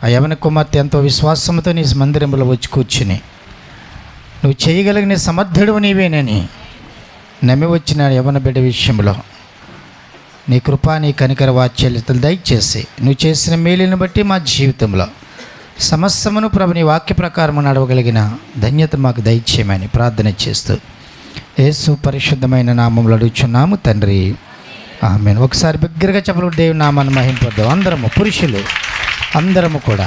ఆ యవన కుమార్తె ఎంతో విశ్వాసంతో నీ మందిరంలో వచ్చి కూర్చుని నువ్వు చేయగలిగిన సమర్థుడు నీవేనని నమ్మి వచ్చిన యవన బిడ్డ విషయంలో నీ కృప, నీ కనికర వాత్సల్యతలు దయచేసి నువ్వు చేసిన మేలుని బట్టి మా జీవితంలో సమస్తమును ప్రభు నీ వాక్య ప్రకారము నడవగలిగిన ధన్యత మాకు దయచేయమని ప్రార్థన చేస్తూ యేసు పరిశుద్ధమైన నామములో అడుగుచున్నాము తండ్రి, ఆమేన్. ఒకసారి బిగ్గరగా చెప్పలు దేవుని నామాన్ని మహింపొద్దాం. అందరము, పురుషులు అందరము కూడా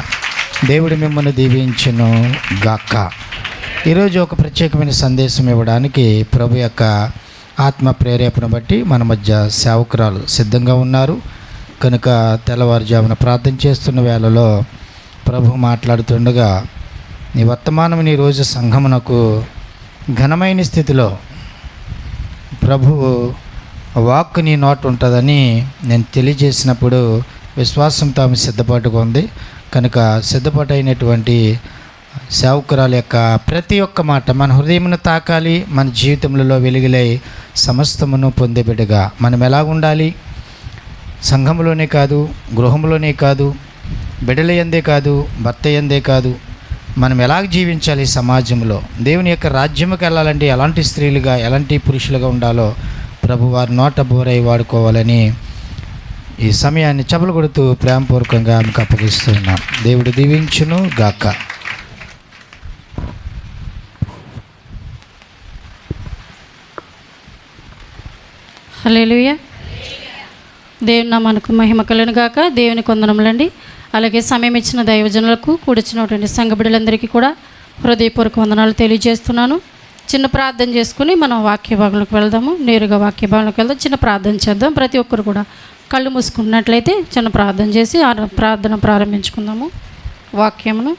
దేవుడు మిమ్మల్ని దీవించును గాక. ఈరోజు ఒక ప్రత్యేకమైన సందేశం ఇవ్వడానికి ప్రభు యొక్క ఆత్మ ప్రేరేపణ బట్టి మన మధ్య సేవకురాలు సిద్ధంగా ఉన్నారు కనుక తెల్లవారుజామున ప్రార్థన చేస్తున్న వేళలో ప్రభు మాట్లాడుతుండగా నీ వర్తమానం నీ రోజు సంఘమునకు ఘనమైన స్థితిలో ప్రభు వాక్కు నీ నోట ఉంటుందని నేను తెలియజేసినప్పుడు విశ్వాసంతో ఆమె సిద్ధపాటుగా ఉంది కనుక సిద్ధపాటు అయినటువంటి సేవకురాలు యొక్క ప్రతి ఒక్క మాట మన హృదయమును తాకాలి, మన జీవితంలో వెలుగులై సమస్తమును పొందే బిడ్డగా మనం ఎలా ఉండాలి, సంఘంలోనే కాదు, గృహంలోనే కాదు, బిడ్డల యందే కాదు, భర్త యందే కాదు, మనం ఎలా జీవించాలి సమాజంలో, దేవుని యొక్క రాజ్యముకి వెళ్ళాలంటే ఎలాంటి స్త్రీలుగా ఎలాంటి పురుషులుగా ఉండాలో ప్రభు వారి నోట బోరై వాడుకోవాలని ఈ సమయాన్ని చెబలు కొడుతూ ప్రేమపూర్వకంగా ఆమెకు అప్పగిస్తున్నాం. దేవుడు దీవించును గాక. హల్లెలూయా. దేవుని నామానికి మహిమ కలుగును గాక. దేవుని వందనములండి. అలాగే సమయం ఇచ్చిన దైవజనులకు కూడిచ్చినటువంటి సంఘ బిడ్డలందరికీ కూడా హృదయపూర్వక వందనాలు తెలియజేస్తున్నాను. చిన్న ప్రార్థన చేసుకుని మనం వాక్య భాగంలోకి వెళ్దాము. నేరుగా వాక్య భాగంలోకి వెళ్దాం. చిన్న ప్రార్థన చేద్దాం. ప్రతి ఒక్కరు కూడా కళ్ళు మూసుకున్నట్లయితే చిన్న ప్రార్థన చేసి ఆ ప్రార్థన ప్రారంభించుకుందాము. వాక్యమును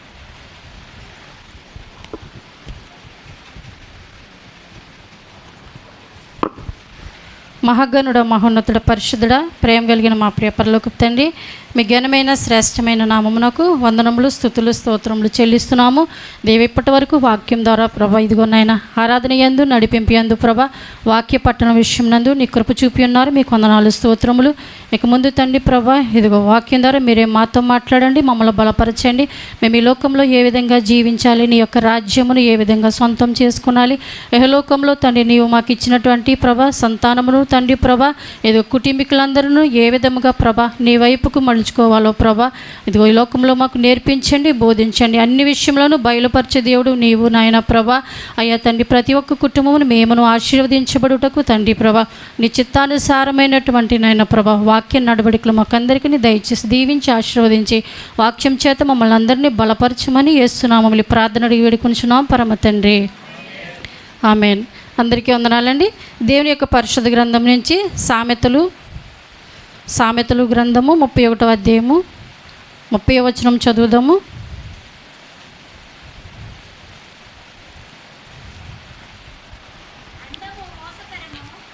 మహాగణుడ, మహోన్నతుడ, పరిశుద్ధుడ, ప్రేమ కలిగిన మా ప్రియ పరలోకపు తండ్రి, మీ ఘనమైన శ్రేష్టమైన నామమునకు వందనములు, స్తుతులు, స్తోత్రములు చెల్లిస్తున్నాము. దేవి ఇప్పటి వరకు వాక్యం ద్వారా ప్రభా ఇదిగో నాయన ఆరాధన యందు నడిపింపు యందు ప్రభా వాక్య పట్టణ విషయం నందు నీ కృప చూపి ఉన్నారు. మీకు వందనాలు, స్తోత్రములు. ఇక ముందు తండ్రి ప్రభా ఇదిగో వాక్యం ద్వారా మీరే మాతో మాట్లాడండి, మమ్మల్ని బలపరచండి. మేము ఈ లోకంలో ఏ విధంగా జీవించాలి, నీ యొక్క రాజ్యమును ఏ విధంగా సొంతం చేసుకునాలి, యహలోకంలో తండ్రి నీవు మాకు ఇచ్చినటువంటి ప్రభా సంతానమును తండ్రి ప్రభా ఇదిగో కుటుంబీకులందరూ ఏ విధముగా ప్రభా నీ వైపుకు మలుచుకోవాలో ప్రభా ఇదిగో ఈ లోకంలో మాకు నేర్పించండి, బోధించండి. అన్ని విషయంలోనూ బయలుపరిచే దేవుడు నీవు నాయన ప్రభా. అయ్యా తండ్రి ప్రతి ఒక్క కుటుంబమును మేమును ఆశీర్వదించబడుటకు తండ్రి ప్రభా నీ చిత్తానుసారమైనటువంటి నాయన ప్రభా వాక్య నడవడికలు మాకందరికీ దయచేసి దీవించి ఆశీర్వదించి వాక్యం చేత మమ్మల్ని అందరినీ బలపరచమని యేసునామములో ప్రార్థన అడిగి వేడుకొంచున్నాం పరమ తండ్రి, ఆమేన్. అందరికీ వందనాలండి. దేవుని యొక్క పరిశుద్ధ గ్రంథం నుంచి సామెతలు గ్రంథము 31వ అధ్యాయము 30వ వచనం చదువుదాము.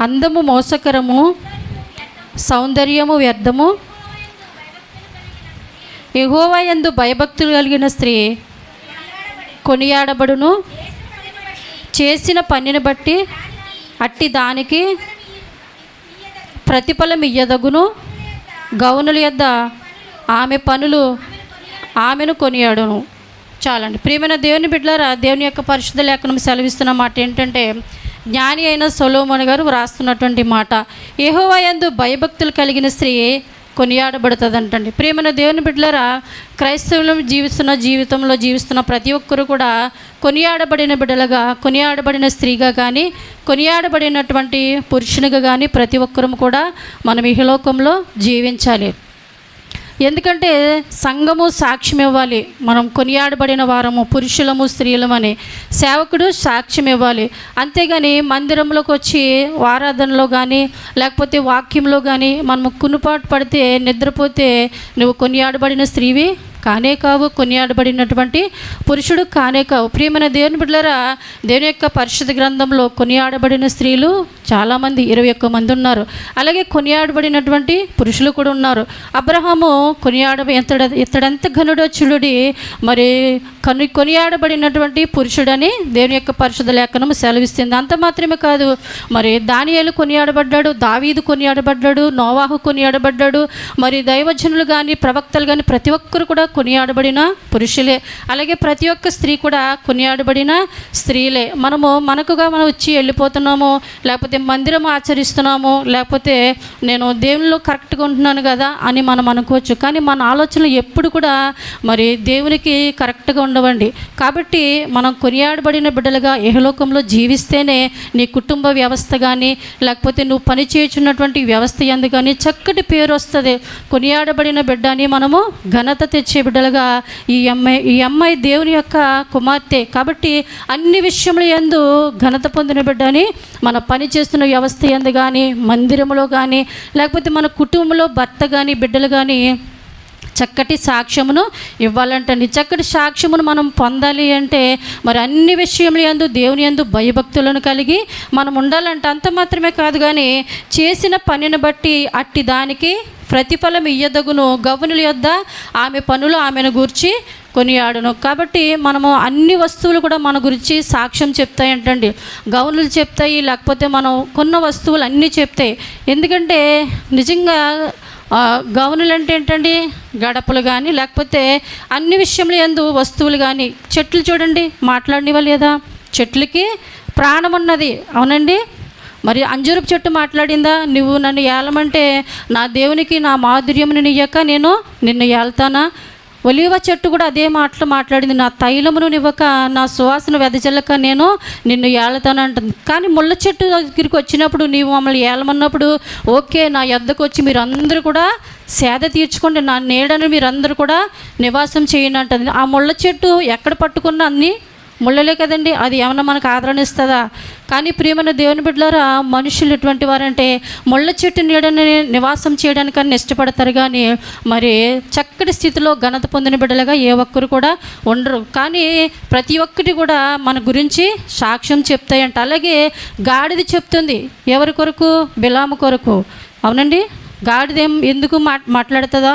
అందము మోసకరము, సౌందర్యము వ్యర్థము, యెహోవా యందు భయభక్తులు కలిగిన స్త్రీ కొనియాడబడును. చేసిన పనిని బట్టి అట్టి దానికి ప్రతిఫలం ఇయ్యదగును. గౌనుల యొద్ద ఆమె పనులు ఆమెను కొనియాడును. చాలండి. ప్రియమైన దేవుని బిడ్డలారా, దేవుని యొక్క పరిశుద్ధ లేఖనం సెలవిస్తున్న మాట ఏంటంటే, జ్ఞాని అయిన సొలొమోను గారు వ్రాస్తున్నటువంటి మాట, యెహోవా యందు భయభక్తులు కలిగిన స్త్రీ కొనియాడబడుతుంది అంటండి. ప్రియమైన దేవుని బిడ్డలారా, క్రైస్తవులు జీవితంలో జీవిస్తున్న ప్రతి ఒక్కరు కూడా కొనియాడబడిన బిడ్డలుగా, కొనియాడబడిన స్త్రీగా కానీ, కొనియాడబడినటువంటి పురుషునిగా కానీ ప్రతి ఒక్కరూ కూడా మనం ఈ లోకంలో జీవించాలి. ఎందుకంటే సంఘము సాక్ష్యం ఇవ్వాలి. మనం కొనియాడబడిన వారము, పురుషులము, స్త్రీలమని సేవకుడు సాక్ష్యం ఇవ్వాలి. అంతేగాని మందిరంలోకి వచ్చి ఆరాధనలో కానీ లేకపోతే వాక్యంలో కానీ మనము కునుపాటు పడితే నిద్రపోతే నువ్వు కొనియాడబడిన స్త్రీవి కానే కావు, కొనియాడబడినటువంటి పురుషుడు కానే కావు. ప్రియమైన దేవుని బిడ్డలారా, దేవుని యొక్క పరిశుద్ధ గ్రంథంలో కొనియాడబడిన స్త్రీలు చాలామంది 21 మంది ఉన్నారు. అలాగే కొనియాడబడినటువంటి పురుషులు కూడా ఉన్నారు. అబ్రహాము ఇతడెంత ఘనుడో చూడుడి, మరి కొనియాడబడినటువంటి పురుషుడని దేవుని యొక్క పరిశుద్ధ లేఖనం సెలవిస్తుంది. అంత మాత్రమే కాదు, మరి దానియేలు కొనియాడబడ్డాడు, దావీదు కొనియాడబడ్డాడు, నోవాహు కొనియాడబడ్డాడు. మరి దైవజనులు కానీ ప్రవక్తలు కానీ ప్రతి ఒక్కరు కూడా కొనియాడబడిన పురుషులే, అలాగే ప్రతి ఒక్క స్త్రీ కూడా కొనియాడబడిన స్త్రీలే. మనకుగా మనం వచ్చి వెళ్ళిపోతున్నాము, లేకపోతే మందిరం ఆచరిస్తున్నాము, లేకపోతే నేను దేవునిలో కరెక్ట్గా ఉంటున్నాను కదా అని మనం అనుకోవచ్చు. కానీ మన ఆలోచనలు ఎప్పుడు కూడా మరి దేవునికి కరెక్ట్గా ఉండవండి. కాబట్టి మనం కొనియాడబడిన బిడ్డలుగా ఇహలోకంలో జీవిస్తేనే నీ కుటుంబ వ్యవస్థ కానీ, లేకపోతే నువ్వు పని చేయుచున్నటువంటి వ్యవస్థ యందు కానీ చక్కటి పేరు వస్తుంది. కొనియాడబడిన బిడ్డ అని మనము ఘనత తెచ్చే బిడ్డలుగా ఈ అమ్మాయి దేవుని యొక్క కుమార్తె. కాబట్టి అన్ని విషయముల యందు ఘనత పొందిన బిడ్డ అని మన పని చేస్తున్న వ్యవస్థ యందు కానీ, మందిరంలో కానీ, లేకపోతే మన కుటుంబంలో భర్త కానీ, బిడ్డలు కానీ చక్కటి సాక్ష్యమును ఇవ్వాలంటండి. చక్కటి సాక్ష్యమును మనం పొందాలి అంటే మరి అన్ని విషయముల యందు దేవుని యందు భయభక్తులను కలిగి మనం ఉండాలంటే అంత మాత్రమే కాదు, కానీ చేసిన పనిని బట్టి అట్టి దానికి ప్రతిఫలం ఇయ్యదగును. గౌనుల యొద్ద ఆమె పనులు ఆమెను గూర్చి కొనియాడును. కాబట్టి మనము అన్ని వస్తువులు కూడా మన గురించి సాక్ష్యం చెప్తాయంటండి. గౌనులు చెప్తాయి, లేకపోతే మనం కొన్న వస్తువులు అన్నీ చెప్తాయి. ఎందుకంటే నిజంగా గౌనులు అంటే ఏంటండి, గడపలు కానీ, లేకపోతే అన్ని విషయంలో యందు వస్తువులు కానీ. చెట్లు చూడండి, మాట్లాడినవా లేదా? చెట్లకి ప్రాణం ఉన్నది, అవునండి. మరి అంజూరపు చెట్టు మాట్లాడిందా? నువ్వు నన్ను ఏలమంటే నా దేవునికి నా మాధుర్యమును నియ్యక నేను నిన్ను ఏళ్తానా? ఒలీవ చెట్టు కూడా అదే మాటలు మాట్లాడింది, నా తైలమును నివ్వక నా సువాసన వెదజల్లక నేను నిన్ను ఏళ్తానంటుంది. కానీ ముళ్ళ చెట్టు దగ్గరికి వచ్చినప్పుడు నీవు మమ్మల్ని ఏలమన్నప్పుడు ఓకే, నా యొద్దకు వచ్చి మీరందరూ కూడా సేద తీర్చుకోండి, నా నీడను మీరందరూ కూడా నివాసం చేయను అంటుంది. ఆ ముళ్ళ చెట్టు ఎక్కడ పట్టుకున్న అన్నీ ముళ్ళలే కదండి, అది ఏమన్నా మనకు ఆదరణ ఇస్తుందా? కానీ ప్రియమైన దేవుని బిడ్డలారా, మనుషులు ఎటువంటి వారంటే ముళ్ళ చెట్టు నీడని నివాసం చేయడానికని ఇష్టపడతారు, కానీ మరి చక్కటి స్థితిలో ఘనత పొందిన బిడ్డలుగా ఏ ఒక్కరు కూడా ఉండరు. కానీ ప్రతి ఒక్కటి కూడా మన గురించి సాక్ష్యం చెప్తాయంట. అలాగే గాడిద చెప్తుంది, ఎవరి కొరకు? బిలాము కొరకు, అవునండి. గాడిద ఎందుకు మాట్లాడుతుందా?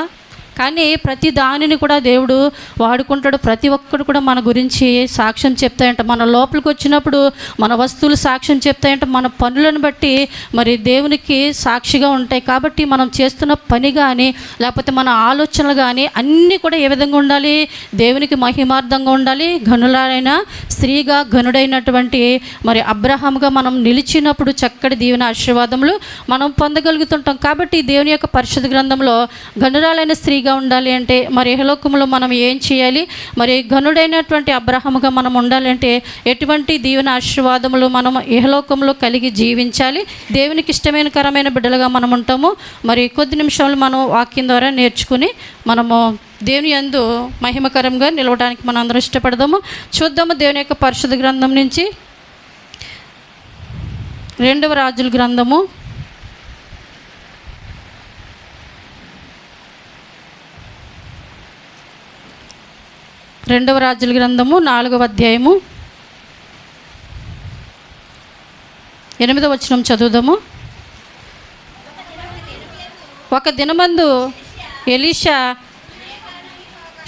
కానీ ప్రతి దానిని కూడా దేవుడు వాడుకుంటాడు. ప్రతి ఒక్కడు కూడా మన గురించి సాక్ష్యం చెప్తాయంట. మన లోపలికి వచ్చినప్పుడు మన వస్తువులు సాక్ష్యం చెప్తాయంట. మన పనులను బట్టి మరి దేవునికి సాక్షిగా ఉంటాయి. కాబట్టి మనం చేస్తున్న పని కానీ, లేకపోతే మన ఆలోచనలు కానీ అన్నీ కూడా ఏ విధంగా ఉండాలి? దేవునికి మహిమార్థంగా ఉండాలి. ఘనులైన స్త్రీగా ఘనుడైనటువంటి మరి అబ్రహాముగా మనం నిలిచినప్పుడు చక్కటి దీవెన ఆశీర్వాదములు మనం పొందగలుగుతుంటాం. కాబట్టి దేవుని యొక్క పరిశుద్ధ గ్రంథంలో ఘనురాలైన స్త్రీగా ఉండాలి అంటే మరి ఇహలోకంలో మనం ఏం చేయాలి? మరి ఘనుడైనటువంటి అబ్రహాముగా మనం ఉండాలంటే ఎటువంటి దీవెన ఆశీర్వాదములు మనం ఇహలోకంలో కలిగి జీవించాలి? దేవునికి ఇష్టమైన కరమైన బిడ్డలుగా మనం ఉంటాము. మరి కొద్ది నిమిషాలు మనం వాక్యం ద్వారా నేర్చుకుని మనము దేవుని యందు మహిమకరంగా నిలవడానికి మనం అందరం ఇష్టపడదాము. చూద్దాము దేవుని యొక్క పరిశుద్ధ గ్రంథం నుంచి 2వ రాజుల గ్రంథము 2వ రాజుల గ్రంథము 4వ అధ్యాయము 8వ వచనం చదువుదాము. ఒక దినమందు ఎలీషా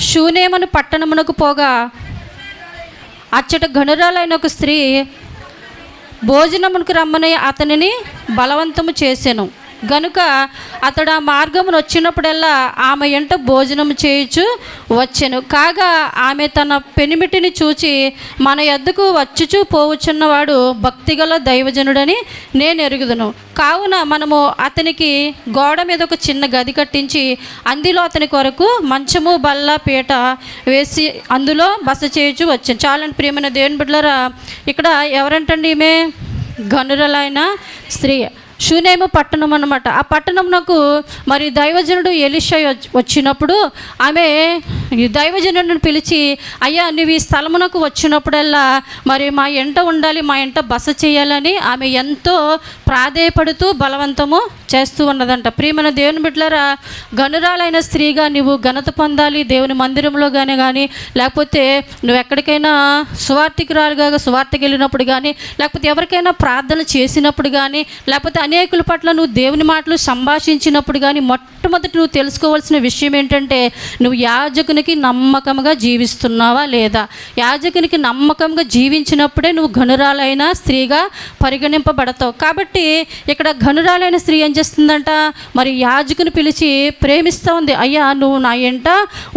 షూనేమను పట్టణమునకు పోగా అచ్చట ఘనురాలైన ఒక స్త్రీ భోజనమునకు రమ్మని అతనిని బలవంతము చేసెను. గనుక అతడు ఆ మార్గమును వచ్చినప్పుడల్లా ఆమె ఎంట భోజనం చేయుచు వచ్చెను. కాగా ఆమె తన పెనిమిటిని చూచి మన యొద్దకు వచ్చుచూ పోవచ్చున్నవాడు భక్తిగల దైవజనుడని నేను ఎరుగుదును. కావున మనము అతనికి గోడ మీద ఒక చిన్న గది కట్టించి అందులో అతని కొరకు మంచము బల్ల పీట వేసి అందులో బస చేయుచు వచ్చాను. చాలండి ప్రియమైన దేవుని బిడ్డలారా, ఇక్కడ ఎవరంటండి? ఈమె ఘనురాలైన స్త్రీ. షూనేము పట్టణం అన్నమాట. ఆ పట్టణంకు మరి దైవజనుడు ఎలీషా వచ్చినప్పుడు ఆమె దైవజనుడిని పిలిచి, అయ్యా నువ్వు ఈ స్థలమునకు వచ్చినప్పుడల్లా మరి మా ఎంట ఉండాలి, మా ఎంట బస చేయాలని ఆమె ఎంతో ప్రాధేయపడుతూ బలవంతము చేస్తూ ఉన్నదంట. ప్రియమైన దేవుని బిడ్డలారా, ఘనురాలైన స్త్రీగా నువ్వు ఘనత పొందాలి దేవుని మందిరంలో కానీ లేకపోతే నువ్వు ఎక్కడికైనా సువార్థికురాలుగా సువార్తకి వెళ్ళినప్పుడు కానీ, లేకపోతే ఎవరికైనా ప్రార్థన చేసినప్పుడు కానీ, లేకపోతే అనేకుల పట్ల నువ్వు దేవుని మాటలు సంభాషించినప్పుడు కానీ, మొట్టమొదటి నువ్వు తెలుసుకోవాల్సిన విషయం ఏంటంటే నువ్వు యాజకుని యాజకునికి నమ్మకంగా జీవిస్తున్నావా లేదా? యాజకునికి నమ్మకంగా జీవించినప్పుడే నువ్వు ఘనురాలైన స్త్రీగా పరిగణింపబడతావు. కాబట్టి ఇక్కడ ఘనురాలైన స్త్రీ ఏం చేస్తుందంట, మరి యాజకుని పిలిచి ప్రేమిస్తూ ఉంది. అయ్యా, నువ్వు నా ఎంట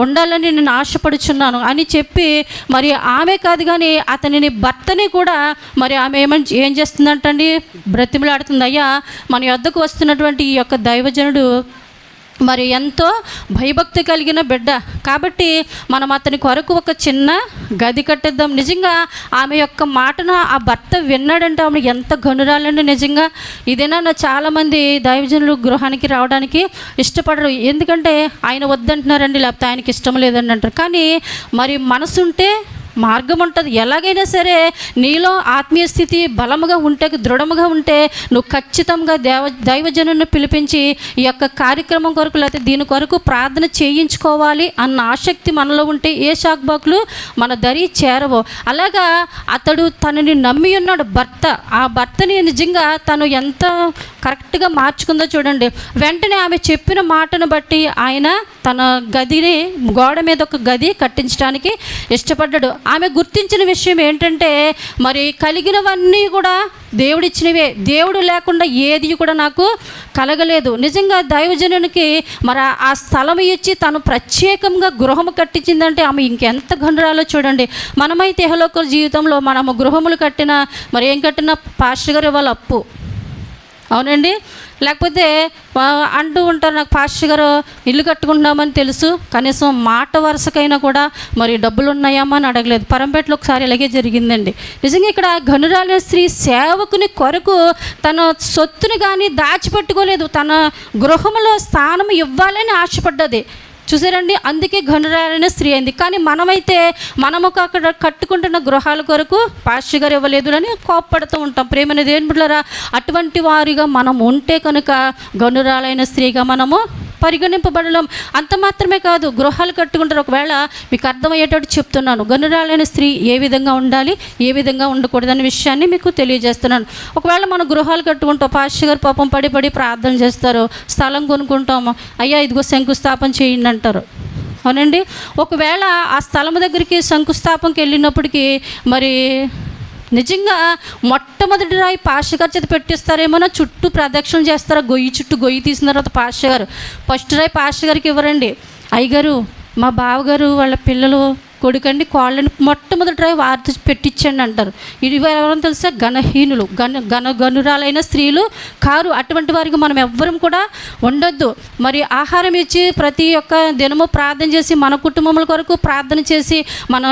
ఉండాలని నేను ఆశపడుచున్నాను అని చెప్పి, మరి ఆమె కాదు కానీ అతనిని భర్తని కూడా మరి ఆమె ఏం చేస్తుందంటండి, బ్రతిమలాడుతుంది. అయ్యా, మన యొద్దకు వస్తున్నటువంటి ఈ యొక్క దైవజనుడు మరి ఎంతో భయభక్తి కలిగిన బిడ్డ, కాబట్టి మనం అతని కొరకు ఒక చిన్న గది కట్టిద్దాం. నిజంగా ఆమె యొక్క మాటను ఆ భర్త విన్నాడంటే ఆమె ఎంత ఘనురాలండి. నిజంగా ఇదేనా, చాలామంది దైవజనులు గృహానికి రావడానికి ఇష్టపడరు, ఎందుకంటే ఆయన వద్దంటున్నారండి, లేకపోతే ఆయనకి ఇష్టం లేదండి అంటారు. కానీ మరి మనసుంటే మార్గం ఉంటుంది. ఎలాగైనా సరే నీలో ఆత్మీయ స్థితి బలముగా ఉంటే, దృఢముగా ఉంటే నువ్వు ఖచ్చితంగా దైవజనుని పిలిపించి ఈ యొక్క కార్యక్రమం కొరకు లేకపోతే దీని కొరకు ప్రార్థన చేయించుకోవాలి అన్న ఆసక్తి మనలో ఉంటే ఏ షాక్బాక్లు మన దరి చేరవో. అలాగా అతడు తనని నమ్మి ఉన్నాడు భర్త. ఆ భర్తని నిజంగా తను ఎంత కరెక్ట్గా మార్చుకుందో చూడండి. వెంటనే ఆమె చెప్పిన మాటను బట్టి ఆయన తన గదిని, గోడ మీద ఒక గది కట్టించడానికి ఇష్టపడ్డాడు. ఆమె గుర్తించిన విషయం ఏంటంటే, మరి కలిగినవన్నీ కూడా దేవుడిచ్చినవే, దేవుడు లేకుండా ఏది కూడా నాకు కలగలేదు. నిజంగా దైవజనునికి మరి ఆ స్థలం ఇచ్చి తను ప్రత్యేకంగా గృహము కట్టించిందంటే ఆమె ఇంకెంత ఘనురాలో చూడండి. మనమైతే ఇహలోక జీవితంలో మనము గృహములు కట్టినా మరి ఏం కట్టినా పాస్టర్ గారు ఇవ్వాలి అప్పు, అవునండి. లేకపోతే అంటూ ఉంటారు, నాకు పాస్టర్ గారు ఇల్లు కట్టుకుంటున్నామని తెలుసు, కనీసం మాట వరుసకైనా కూడా మరి డబ్బులు ఉన్నాయామా అని అడగలేదు. పరంపేటలో ఒకసారి ఇలాగే జరిగిందండి. నిజంగా ఇక్కడ ఘనురాలైన స్త్రీ సేవకుని కొరకు తన సొత్తుని కానీ దాచిపెట్టుకోలేదు, తన గృహంలో స్థానం ఇవ్వాలని ఆశపడ్డది. చూసారండి, అందుకే ఘనురాలైన స్త్రీ అయింది. కానీ మనమైతే మనము అక్కడ కట్టుకుంటున్న గృహాల కొరకు పాస్టర్ గారు ఇవ్వలేదు అని కోప్పడుతూ ఉంటాం. ప్రేమని దేవుని బిడ్డలారా, అటువంటి వారిగా మనం ఉంటే కనుక ఘనురాలైన స్త్రీగా మనము పరిగణింపబడలేం. అంత మాత్రమే కాదు, గృహాలు కట్టుకుంటారు. ఒకవేళ మీకు అర్థమయ్యేటట్టు చెప్తున్నాను, ఘనురాలైన స్త్రీ ఏ విధంగా ఉండాలి, ఏ విధంగా ఉండకూడదనే విషయాన్ని మీకు తెలియజేస్తున్నాను. ఒకవేళ మనం గృహాలు కట్టుకుంటాం, పాస్టర్ గారు పాపం పడి ప్రార్థన చేస్తారు, స్థలం కొనుక్కుంటాము, అయ్యా ఇదిగో శంకుస్థాపన చేయండి అంటారు, అవునండి. ఒకవేళ ఆ స్థలం దగ్గరికి శంకుస్థాపనకి వెళ్ళినప్పటికీ మరి నిజంగా మొట్టమొదటి రాయి పాస్టర్ గారి చేత పెట్టిస్తారేమో, చుట్టూ ప్రదక్షిణ చేస్తారా, గొయ్యి చుట్టూ గొయ్యి తీసిన తర్వాత పాస్టర్ గారు ఫస్ట్ రాయి పాస్టర్ గారికి ఇవ్వరండి. అయ్యగారు, మా బావగారు వాళ్ళ పిల్లలు కొడుకండి, కోళ్ళని మొట్టమొదటి రాయి వారితో పెట్టించండి అంటారు. ఇది ఎవరైనా తెలుసా, గణహీనులు, గనురాలైన స్త్రీలు కారు. అటువంటి వారికి మనం ఎవ్వరం కూడా ఉండొద్దు. మరి ఆహారం ఇచ్చి ప్రతి ఒక్క దినము ప్రార్థన చేసి మన కుటుంబముల కొరకు ప్రార్థన చేసి మన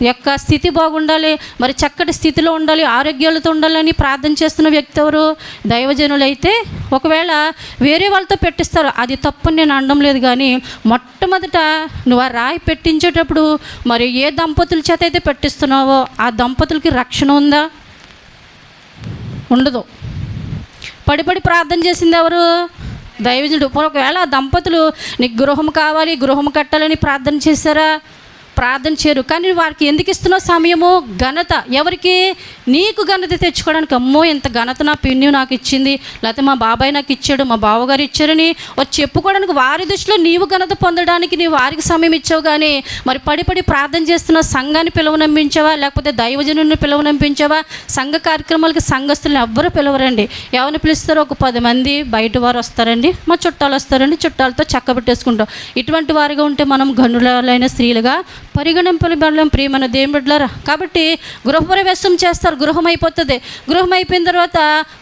యొక్క స్థితి బాగుండాలి, మరి చక్కటి స్థితిలో ఉండాలి, ఆరోగ్యాలతో ఉండాలని ప్రార్థన చేస్తున్న వ్యక్తి ఎవరు? దైవజనులైతే ఒకవేళ వేరే వాళ్ళతో పెట్టిస్తారు, అది తప్పని నేను అనడం లేదు. కానీ మొట్టమొదట నువ్వు ఆ రాయి పెట్టించేటప్పుడు మరి ఏ దంపతుల చేత అయితే పెట్టిస్తున్నావో ఆ దంపతులకి రక్షణ ఉందా? ఉండదు. పడి ప్రార్థన చేసింది ఎవరు? దైవజనుడు. ఒకవేళ ఆ దంపతులు నీకు గృహం కావాలి, గృహం కట్టాలని ప్రార్థన చేశారా? ప్రార్థన చేయరు. కానీ వారికి ఎందుకు ఇస్తున్నావు సమయము? ఘనత. ఎవరికి? నీకు ఘనత తెచ్చుకోవడానికి. అమ్మో ఎంత ఘనత నా పిన్ని నాకు ఇచ్చింది, లేకపోతే మా బాబాయ్ నాకు ఇచ్చాడు, మా బావగారు ఇచ్చారని వచ్చి చెప్పుకోవడానికి, వారి దృష్టిలో నీవు ఘనత పొందడానికి నీవు వారికి సమయం ఇచ్చావు. కానీ మరి పడి ప్రార్థన చేస్తున్న సంఘాన్ని పిలువనంపించావా, లేకపోతే దైవజనుని పిలువనంపించావా? సంఘ కార్యక్రమాలకి సంఘస్థులను ఎవ్వరూ పిలవరండి. ఎవరిని పిలుస్తారో ఒక 10 మంది బయట వారు వస్తారండి, మా చుట్టాలు వస్తారండి, చుట్టాలతో చక్కబెట్టేసుకుంటాం. ఇటువంటి వారిగా ఉంటే మనం ఘనులైన స్త్రీలుగా పరిగణింపబడలేం. ప్రియమైన దేవుని బిడ్డలారా, కాబట్టి గృహప్రవేశం చేస్తారు, గృహం అయిపోతుంది. గృహం అయిపోయిన తర్వాత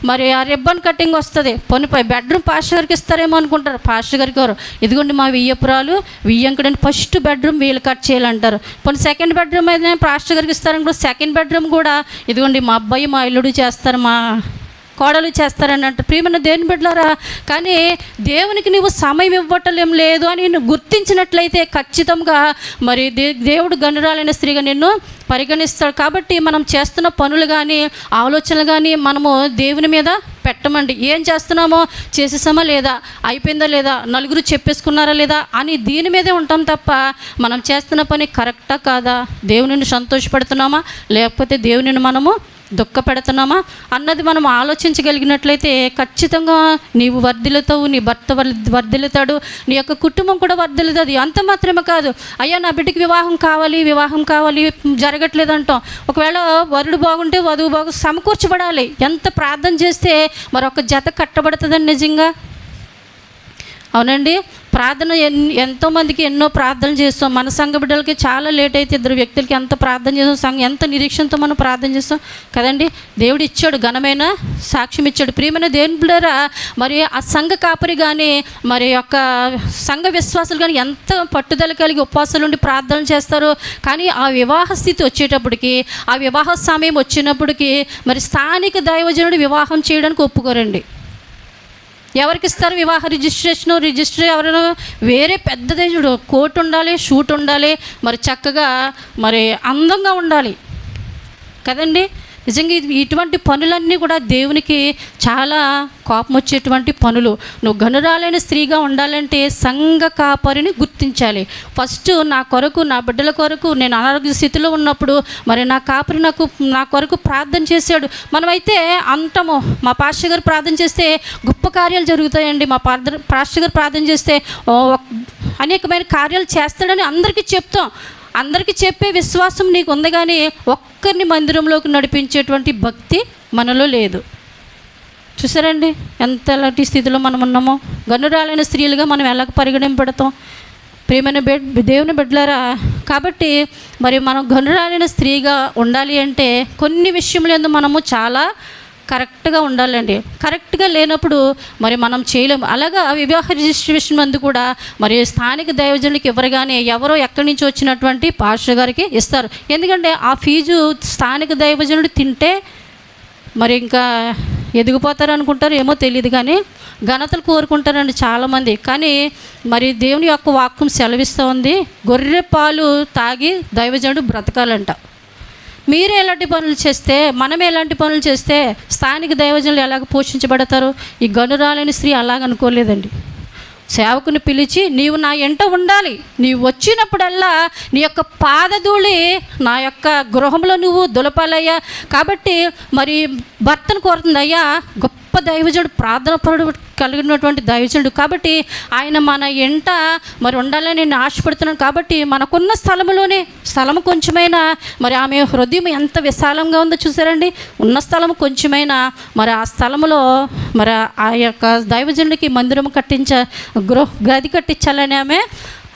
మరి ఆ రిబ్బన్ కటింగ్ వస్తుంది. పొనిపై బెడ్రూమ్ పాస్టర్ గారికి ఇస్తారేమో అనుకుంటారు. పాస్టర్ గారికి ఎవరు? ఇదిగోండి మా వియ్యపురాలు వియ్యంకడని ఫస్ట్ బెడ్రూమ్ వీళ్ళు కట్ చేయాలంటారు. పోనీ సెకండ్ బెడ్రూమ్ అయితే పాస్టర్ గారికి ఇస్తారనుకో, సెకండ్ బెడ్రూమ్ కూడా ఇదిగోండి మా అబ్బాయి మా ఇల్లుడు చేస్తారు, మా కోడలు చేస్తారని అంటారు. ప్రియమైన దేవుని బిడ్డలారా, కానీ దేవునికి నువ్వు సమయం ఇవ్వటం లేదు అని నువ్వు గుర్తించినట్లయితే ఖచ్చితంగా మరి దేవుడు ఘనురాలైన స్త్రీగా నిన్ను పరిగణిస్తాడు. కాబట్టి మనం చేస్తున్న పనులు కానీ ఆలోచనలు కానీ మనము దేవుని మీద పెట్టమండి. ఏం చేస్తున్నామో చేసేసామా లేదా, అయిపోయిందా లేదా, నలుగురు చెప్పేసుకున్నారా లేదా అని దీని మీదే ఉంటాం తప్ప మనం చేస్తున్న పని కరెక్టా కాదా, దేవునిని సంతోషపడుతున్నామా లేకపోతే దేవునిని మనము దుఃఖపెడుతున్నామా అన్నది మనం ఆలోచించగలిగినట్లయితే ఖచ్చితంగా నీవు వర్ధిల్లుతావు, నీ భర్త వర్ధిల్లుతాడు, నీ యొక్క కుటుంబం కూడా వర్ధిల్లుతుంది. అంత మాత్రమే కాదు, అయ్యా నా బిడ్డకి వివాహం కావాలి జరగట్లేదు అంటాం. ఒకవేళ వరుడు బాగుంటే వధువు సమకూర్చబడాలి. ఎంత ప్రార్థన చేస్తే మరొక జత కట్టబడుతుందని నిజంగా. అవునండి, ప్రార్థన ఎంతోమందికి ఎన్నో ప్రార్థనలు చేస్తాం. మన సంఘ బిడ్డలకి చాలా లేట్ అయితే ఇద్దరు వ్యక్తులకి ఎంత ప్రార్థన చేస్తాం, సంఘం ఎంత నిరీక్షణతో మనం ప్రార్థన చేస్తాం కదండి. దేవుడు ఇచ్చాడు, ఘనమైన సాక్ష్యం ఇచ్చాడు. ప్రియమైన దేవుని బిడ్డలారా, మరి ఆ సంఘ కాపరి కానీ మరి యొక్క సంఘ విశ్వాసులు కానీ ఎంత పట్టుదల కలిగి ఉపవాసాలు ఉండి ప్రార్థనలు చేస్తారు. కానీ ఆ వివాహ స్థితి వచ్చేటప్పటికి, ఆ వివాహ సమయం వచ్చినప్పటికీ మరి స్థానిక దైవజనుడు వివాహం చేయడానికి ఒప్పుకోరండి. ఎవరికి ఇస్తారు వివాహ రిజిస్టర్ ఎవరైనా వేరే పెద్దదే చూడు, కోట్ ఉండాలి, షూట్ ఉండాలి, మరి చక్కగా మరి అందంగా ఉండాలి కదండి. నిజంగా ఇటువంటి పనులన్నీ కూడా దేవునికి చాలా కోపం వచ్చేటువంటి పనులు. నువ్వు గనురాలైన స్త్రీగా ఉండాలంటే సంఘ కాపరిని గుర్తించాలి. ఫస్ట్ నా కొరకు, నా బిడ్డల కొరకు నేను అనారోగ్య స్థితిలో ఉన్నప్పుడు మరి నా కాపరి నా కొరకు ప్రార్థన చేశాడు. మనమైతే అంటాము, మా పాస్టర్ గారు ప్రార్థన చేస్తే గొప్ప కార్యాలు జరుగుతాయండి, మా పాస్టర్ గారు ప్రార్థన చేస్తే అనేకమైన కార్యాలు చేస్తాడని అందరికీ చెప్తాం. అందరికీ చెప్పే విశ్వాసం నీకు ఉంది, కానీ ఒక్కరిని మందిరంలోకి నడిపించేటువంటి భక్తి మనలో లేదు. చూసారండి ఎంతలాంటి స్థితిలో మనం ఉన్నామో. గనురాలైన స్త్రీలుగా మనం ఎలా పరిగణింపడతాం ప్రియమైన దేవుని బిడ్డలారా. కాబట్టి మరి మనం గనురాలైన స్త్రీగా ఉండాలి అంటే కొన్ని విషయములందు మనము చాలా కరెక్ట్గా ఉండాలండి. కరెక్ట్గా లేనప్పుడు మరి మనం చేయలేము. అలాగా వివాహ రిజిస్ట్రేషన్ మందు కూడా మరి స్థానిక దైవజనులకి ఇవ్వరుగానే ఎవరో ఎక్కడి నుంచి వచ్చినటువంటి పాస్టర్ గారికి ఇస్తారు. ఎందుకంటే ఆ ఫీజు స్థానిక దైవజనుడు తింటే మరి ఇంకా ఎదిగిపోతారు అనుకుంటారు, ఏమో తెలియదు, కానీ ఘనతలు కోరుకుంటారండి చాలామంది. కానీ మరి దేవుని యొక్క వాక్యం సెలవిస్తూ ఉంది, గొర్రె పాలు తాగి దైవజనుడు బ్రతకాలంట. మీరు ఎలాంటి పనులు చేస్తే, మనం ఎలాంటి పనులు చేస్తే స్థానిక దైవజనులు ఎలాగ పోషించబడతారు? ఈ గనురాలని స్త్రీ అలాగనుకోలేదండి. సేవకుని పిలిచి, నీవు నా ఎంట ఉండాలి, నీవు వచ్చినప్పుడల్లా నీ యొక్క పాదధూళి నా యొక్క గృహంలో నువ్వు దులపాలయ్యా. కాబట్టి మరి భర్తను కోరుతుంది, అయ్యా గొప్ప దైవజనుడు, ప్రార్థనపరుడు కలిగినటువంటి దైవజనుడు, కాబట్టి ఆయన మన ఎంట మరి ఉండాలని నేను ఆశపడుతున్నాను. కాబట్టి మనకున్న స్థలములోనే, స్థలము కొంచెమైనా మరి ఆమె హృదయం ఎంత విశాలంగా ఉందో చూసారండి. ఉన్న స్థలము కొంచెమైనా మరి ఆ స్థలములో మరి ఆ యొక్క దైవజనుడికి మందిరం గది కట్టించాలని ఆమె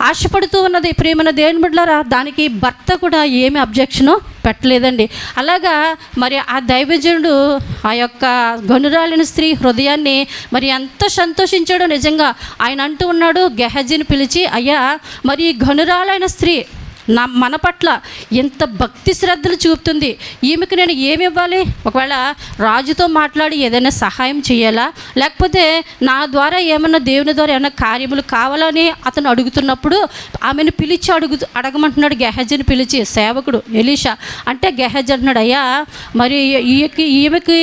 ఆశపడుతూ ఉన్నది. ప్రియమైన దేవుని బిడ్డలారా, దానికి భర్త కూడా ఏమి అబ్జెక్షను పెట్టలేదండి. అలాగా మరి ఆ దైవజనుడు ఆ యొక్క గనురాలిన స్త్రీ హృదయాన్ని మరి ఎంత సంతోషించాడో నిజంగా. ఆయన అంటూ ఉన్నాడు, గెహజీని పిలిచి, అయ్యా మరి ఈ గనురాలైన స్త్రీ మన పట్ల ఎంత భక్తి శ్రద్ధలు చూపుతుంది, ఈమెకు నేను ఏమి ఇవ్వాలి? ఒకవేళ రాజుతో మాట్లాడి ఏదైనా సహాయం చేయాలా, లేకపోతే నా ద్వారా ఏమన్నా దేవుని ద్వారా ఏమైనా కార్యములు కావాలని అతను అడుగుతున్నప్పుడు ఆమెను పిలిచి అడగమంటున్నాడు. గెహజీని పిలిచి, సేవకుడు ఎలీషా అంటే గెహజీ అంటున్నాడు, అయ్యా మరి ఈమెకి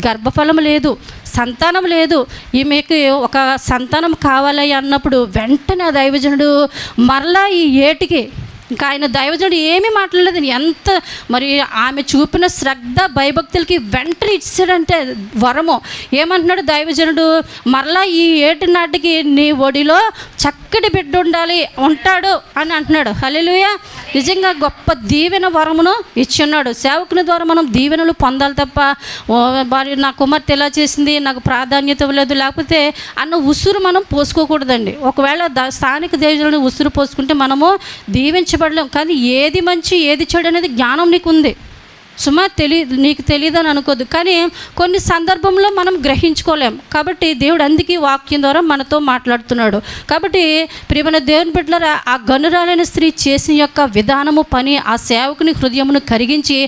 గర్భఫలం లేదు, సంతానం లేదు, ఈమెకి ఒక సంతానం కావాలి అన్నప్పుడు వెంటనే దైవజనుడు మరలా ఈ ఏటికి ఇంకా ఆయన దైవజనుడు ఏమీ మాట్లాడలేదు. ఎంత మరి ఆమె చూపిన శ్రద్ధ భయభక్తులకి వెంటనే ఇచ్చాడంటే వరము. ఏమంటున్నాడు దైవజనుడు, మరలా ఈ ఏటి నాటికి నీ ఒడిలో చక్కటి బిడ్డ ఉంటాడు అని అంటున్నాడు. హల్లెలూయా. నిజంగా గొప్ప దీవెన వరమును ఇచ్చున్నాడు. సేవకుని ద్వారా మనం దీవెనలు పొందాలి తప్ప మరి నా కుమార్తె ఎలా చేసింది, నాకు ప్రాధాన్యత ఇవ్వలేదు, లేకపోతే అన్న ఉసురు మనం పోసుకోకూడదండి. ఒకవేళ స్థానిక దైవజనుడు ఉసురు పోసుకుంటే మనము దీవించబడలేం. కానీ ఏది మంచి ఏది చెడు అనేది జ్ఞానం నీకు ఉంది సుమా, నీకు తెలియదని అనుకోదు. కానీ కొన్ని సందర్భంలో మనం గ్రహించుకోలేం. కాబట్టి దేవుడు అందుకే వాక్యం ద్వారా మనతో మాట్లాడుతున్నాడు. కాబట్టి ప్రియమైన దేవుని బిడ్డలారా, ఆ గనురాలైన స్త్రీ చేసిన యొక్క విధానము, పని ఆ సేవకుని హృదయమును కరిగించి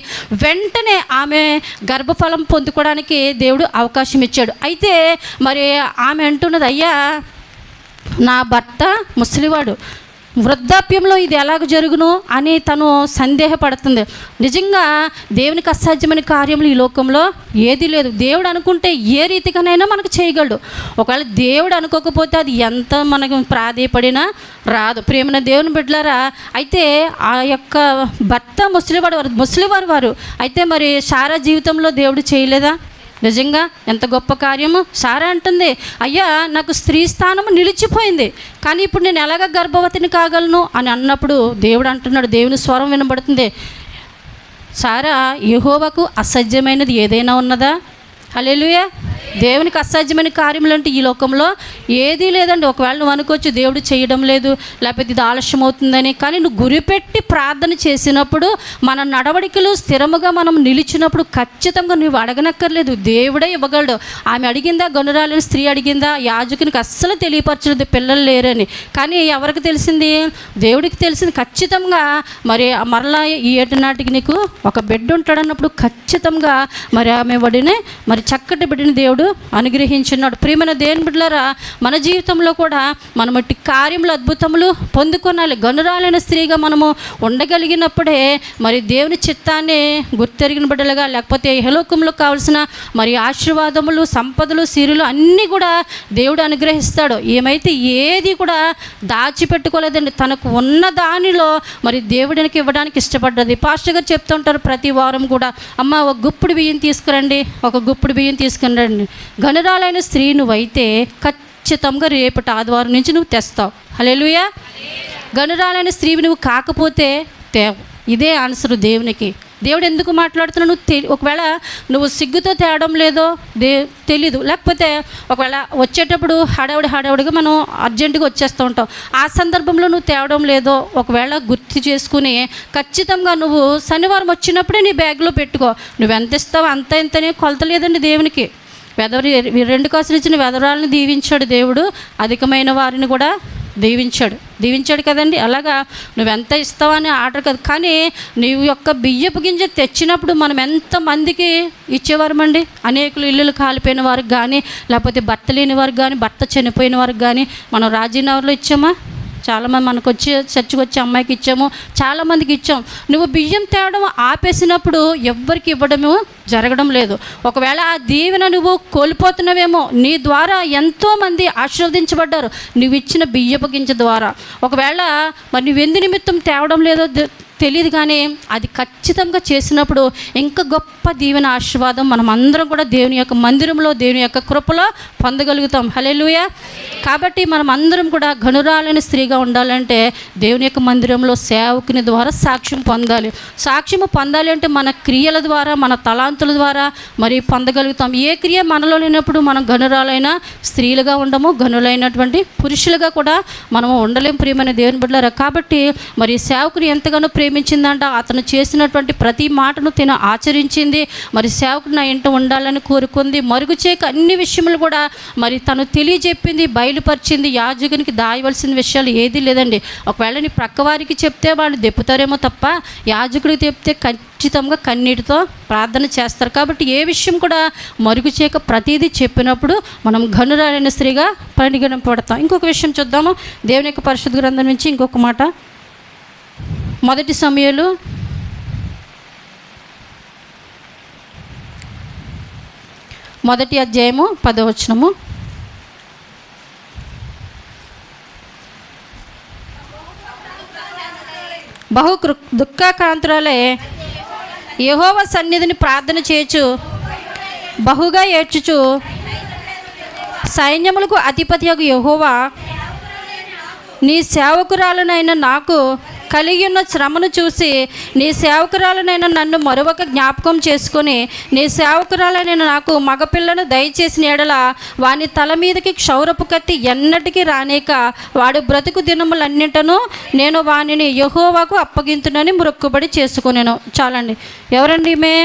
వెంటనే ఆమె గర్భఫలం పొందుకోవడానికి దేవుడు అవకాశం ఇచ్చాడు. అయితే మరి ఆమె అంటున్నది, అయ్యా నా భర్త ముసలివాడు, వృద్ధాప్యంలో ఇది ఎలాగ జరుగును అని తను సందేహపడుతుంది. నిజంగా దేవునికి అసాధ్యమైన కార్యములు ఈ లోకంలో ఏది లేదు. దేవుడు అనుకుంటే ఏ రీతిగానైనా మనకు చేయగలడు. ఒకవేళ దేవుడు అనుకోకపోతే అది ఎంత మనకు ప్రాధేయపడినా రాదు. ప్రియమైన దేవుని బిడ్డలారా, అయితే ఆ యొక్క భర్త ముసలివారు వారు అయితే మరి సారా జీవితంలో దేవుడు చేయలేదా? నిజంగా ఎంత గొప్ప కార్యము. సారా అంటుంది, అయ్యా నాకు స్త్రీ స్థానము నిలిచిపోయింది, కానీ ఇప్పుడు నేను ఎలాగ గర్భవతిని కాగలను అని అన్నప్పుడు దేవుడు అంటున్నాడు, దేవుని స్వరం వినబడుతుంది, సారా యెహోవాకు అసాధ్యమైనది ఏదైనా ఉన్నదా? హల్లెలూయా. దేవునికి అసాధ్యమైన కార్యములు అంటే ఈ లోకంలో ఏదీ లేదండి. ఒకవేళ నువ్వు అనుకోవచ్చు దేవుడు చేయడం లేదు, లేకపోతే ఇది ఆలస్యం అవుతుందని, కానీ నువ్వు గురిపెట్టి ప్రార్థన చేసినప్పుడు, మన నడవడికలు స్థిరముగా మనం నిలిచినప్పుడు ఖచ్చితంగా నువ్వు అడగనక్కర్లేదు, దేవుడే ఇవ్వగలడు. ఆమె అడిగిందా? గనురాలని స్త్రీ అడిగిందా? యాజకునికి అస్సలు తెలియపరచలేదు పిల్లలు లేరని. కానీ ఎవరికి తెలిసింది? దేవుడికి తెలిసింది. ఖచ్చితంగా మరి మరలా ఈ ఏటి నాటికి నీకు ఒక బిడ్డ ఉంటాడన్నప్పుడు ఖచ్చితంగా మరి ఆమె వడినే మరి చక్కటి బిడ్డని దేవుడు అనుగ్రహించున్నాడు. ప్రియమైన దేవుని బిడ్డలారా, మన జీవితంలో కూడా మనం ఇట్టి కార్యములు అద్భుతములు పొందుకొనాలి. గనురాలైన స్త్రీగా మనము ఉండగలిగినప్పుడే మరి దేవుని చిత్తాన్ని గుర్తెరిగిన బిడ్డలుగా, లేకపోతే ఇహలోకంలో కావాల్సిన మరి ఆశీర్వాదములు, సంపదలు, సిరులు అన్నీ కూడా దేవుడు అనుగ్రహిస్తాడు. ఏమైతే ఏది కూడా దాచిపెట్టుకోలేదండి. తనకు ఉన్న దానిలో మరి దేవుడికి ఇవ్వడానికి ఇష్టపడ్డది. పాస్టర్ గారు చెప్తూ ఉంటారు ప్రతి వారం కూడా, అమ్మ ఒక గుప్పుడు బియ్యం తీసుకురండి, ఒక గుప్పుడు బియ్యం తీసుకురండి. గనురాలైన స్త్రీ నువ్వైతే ఖచ్చితంగా రేపటి ఆదివారం నుంచి నువ్వు తెస్తావు. హల్లెలూయా. గనురాలైన స్త్రీవి నువ్వు కాకపోతే తేవు. ఇదే ఆన్సర్ దేవునికి. దేవుడు ఎందుకు మాట్లాడుతున్నావు? నువ్వు ఒకవేళ నువ్వు సిగ్గుతో తేవడం లేదో తెలీదు, లేకపోతే ఒకవేళ వచ్చేటప్పుడు హడావుడిగా మనం అర్జెంటుగా వచ్చేస్తూ ఉంటాం. ఆ సందర్భంలో నువ్వు తేవడం లేదో ఒకవేళ గుర్తు చేసుకుని ఖచ్చితంగా నువ్వు శనివారం వచ్చినప్పుడే నీ బ్యాగ్లో పెట్టుకో. నువ్వు ఎంత ఇస్తావు అంత ఇంతనే కొలత లేదండి దేవునికి. 2 కాసులు ఇచ్చిన వెధవరాలను దీవించాడు దేవుడు, అధికమైన వారిని కూడా దీవించాడు కదండి. అలాగా నువ్వెంత ఇస్తావు అని ఆర్డర్ కాదు, కానీ నీవు యొక్క బియ్యపు గింజ తెచ్చినప్పుడు మనం ఎంతమందికి ఇచ్చేవారమండి. అనేకులు ఇల్లులు కాలిపోయిన వారికి కానీ, లేకపోతే భర్త లేని వారికి కానీ, భర్త చనిపోయిన వారికి కానీ మనం రాజీనగర్లో ఇచ్చామా? చాలామంది మనకు వచ్చి చర్చికి వచ్చే అమ్మాయికి ఇచ్చాము, చాలామందికి ఇచ్చాం. నువ్వు బియ్యం తేవడం ఆపేసినప్పుడు ఎవ్వరికి ఇవ్వడము జరగడం లేదు. ఒకవేళ ఆ దీవెన నువ్వు కోల్పోతున్నావేమో. నీ ద్వారా ఎంతోమంది ఆశీర్వదించబడ్డారు నువ్వు ఇచ్చిన బియ్యపు గింజ ద్వారా. ఒకవేళ మరి నువ్వు ఎందు నిమిత్తం తేవడం లేదో తెలియదు, కానీ అది ఖచ్చితంగా చేసినప్పుడు ఇంకా గొప్ప దీవెన ఆశీర్వాదం మనం అందరం కూడా దేవుని యొక్క మందిరంలో, దేవుని యొక్క కృపలో పొందగలుగుతాం. హల్లెలూయా. కాబట్టి మనం అందరం కూడా గనురాలైన స్త్రీగా ఉండాలంటే దేవుని యొక్క మందిరంలో సేవకుని ద్వారా సాక్ష్యం పొందాలి. సాక్ష్యం పొందాలి అంటే మన క్రియల ద్వారా, మన తలాంతుల ద్వారా మరి పొందగలుగుతాం. ఏ క్రియ మనలో లేనప్పుడు మనం గనురాలైన స్త్రీలుగా ఉండము, గనులైనటువంటి పురుషులుగా కూడా మనము ఉండలేం. ప్రియమైన దేవుని బిడ్డలారా, కాబట్టి మరి సేవకుని ఎంతగానో ప్రేమించిందంట. అతను చేసినటువంటి ప్రతి మాటను తిన ఆచరించింది. మరి సేవకుడు నా ఇంట ఉండాలని కోరుకుంది. మరుగు చేయక అన్ని విషయములు కూడా మరి తను తెలియజెప్పింది, బయలుపరిచింది. యాజకునికి దాయవలసిన విషయాలు ఏదీ లేదండి. ఒకవేళ నీ ప్రక్కవారికి చెప్తే వాళ్ళు దెప్పుతారేమో తప్ప, యాజకుడికి చెప్తే ఖచ్చితంగా కన్నీటితో ప్రార్థన చేస్తారు. కాబట్టి ఏ విషయం కూడా మరుగు చేయక ప్రతిదీ చెప్పినప్పుడు మనం గనురాలైన స్త్రీగా పరిగణింపబడతాం. ఇంకొక విషయం చూద్దాము. దేవుని యొక్క పరిశుద్ధ గ్రంథం నుంచి ఇంకొక మాట. 1 సమూయేలు 1వ అధ్యాయము 10వ వచనము. బహు దుఃఖాక్రాంతురాలే యెహోవా సన్నిధిని ప్రార్థన చేయొచ్చు, బహుగా ఏడ్చుచు, సైన్యములకు అధిపతియగు యెహోవా నీ సేవకురాలనైన నాకు కలిగి ఉన్న శ్రమను చూసి నీ సేవకురాలనైనా నన్ను మరొక జ్ఞాపకం చేసుకొని నీ సేవకురాలైన నాకు మగపిల్లను దయచేసిన ఎడల వాని తల మీదకి క్షౌరపు కత్తి ఎన్నటికీ రానేక వాడు బ్రతుకు దినములన్నింటను నేను వానిని యెహోవాకు అప్పగింతునని మొక్కుబడి చేసుకునేను. చాలండి. ఎవరండి ఈమె?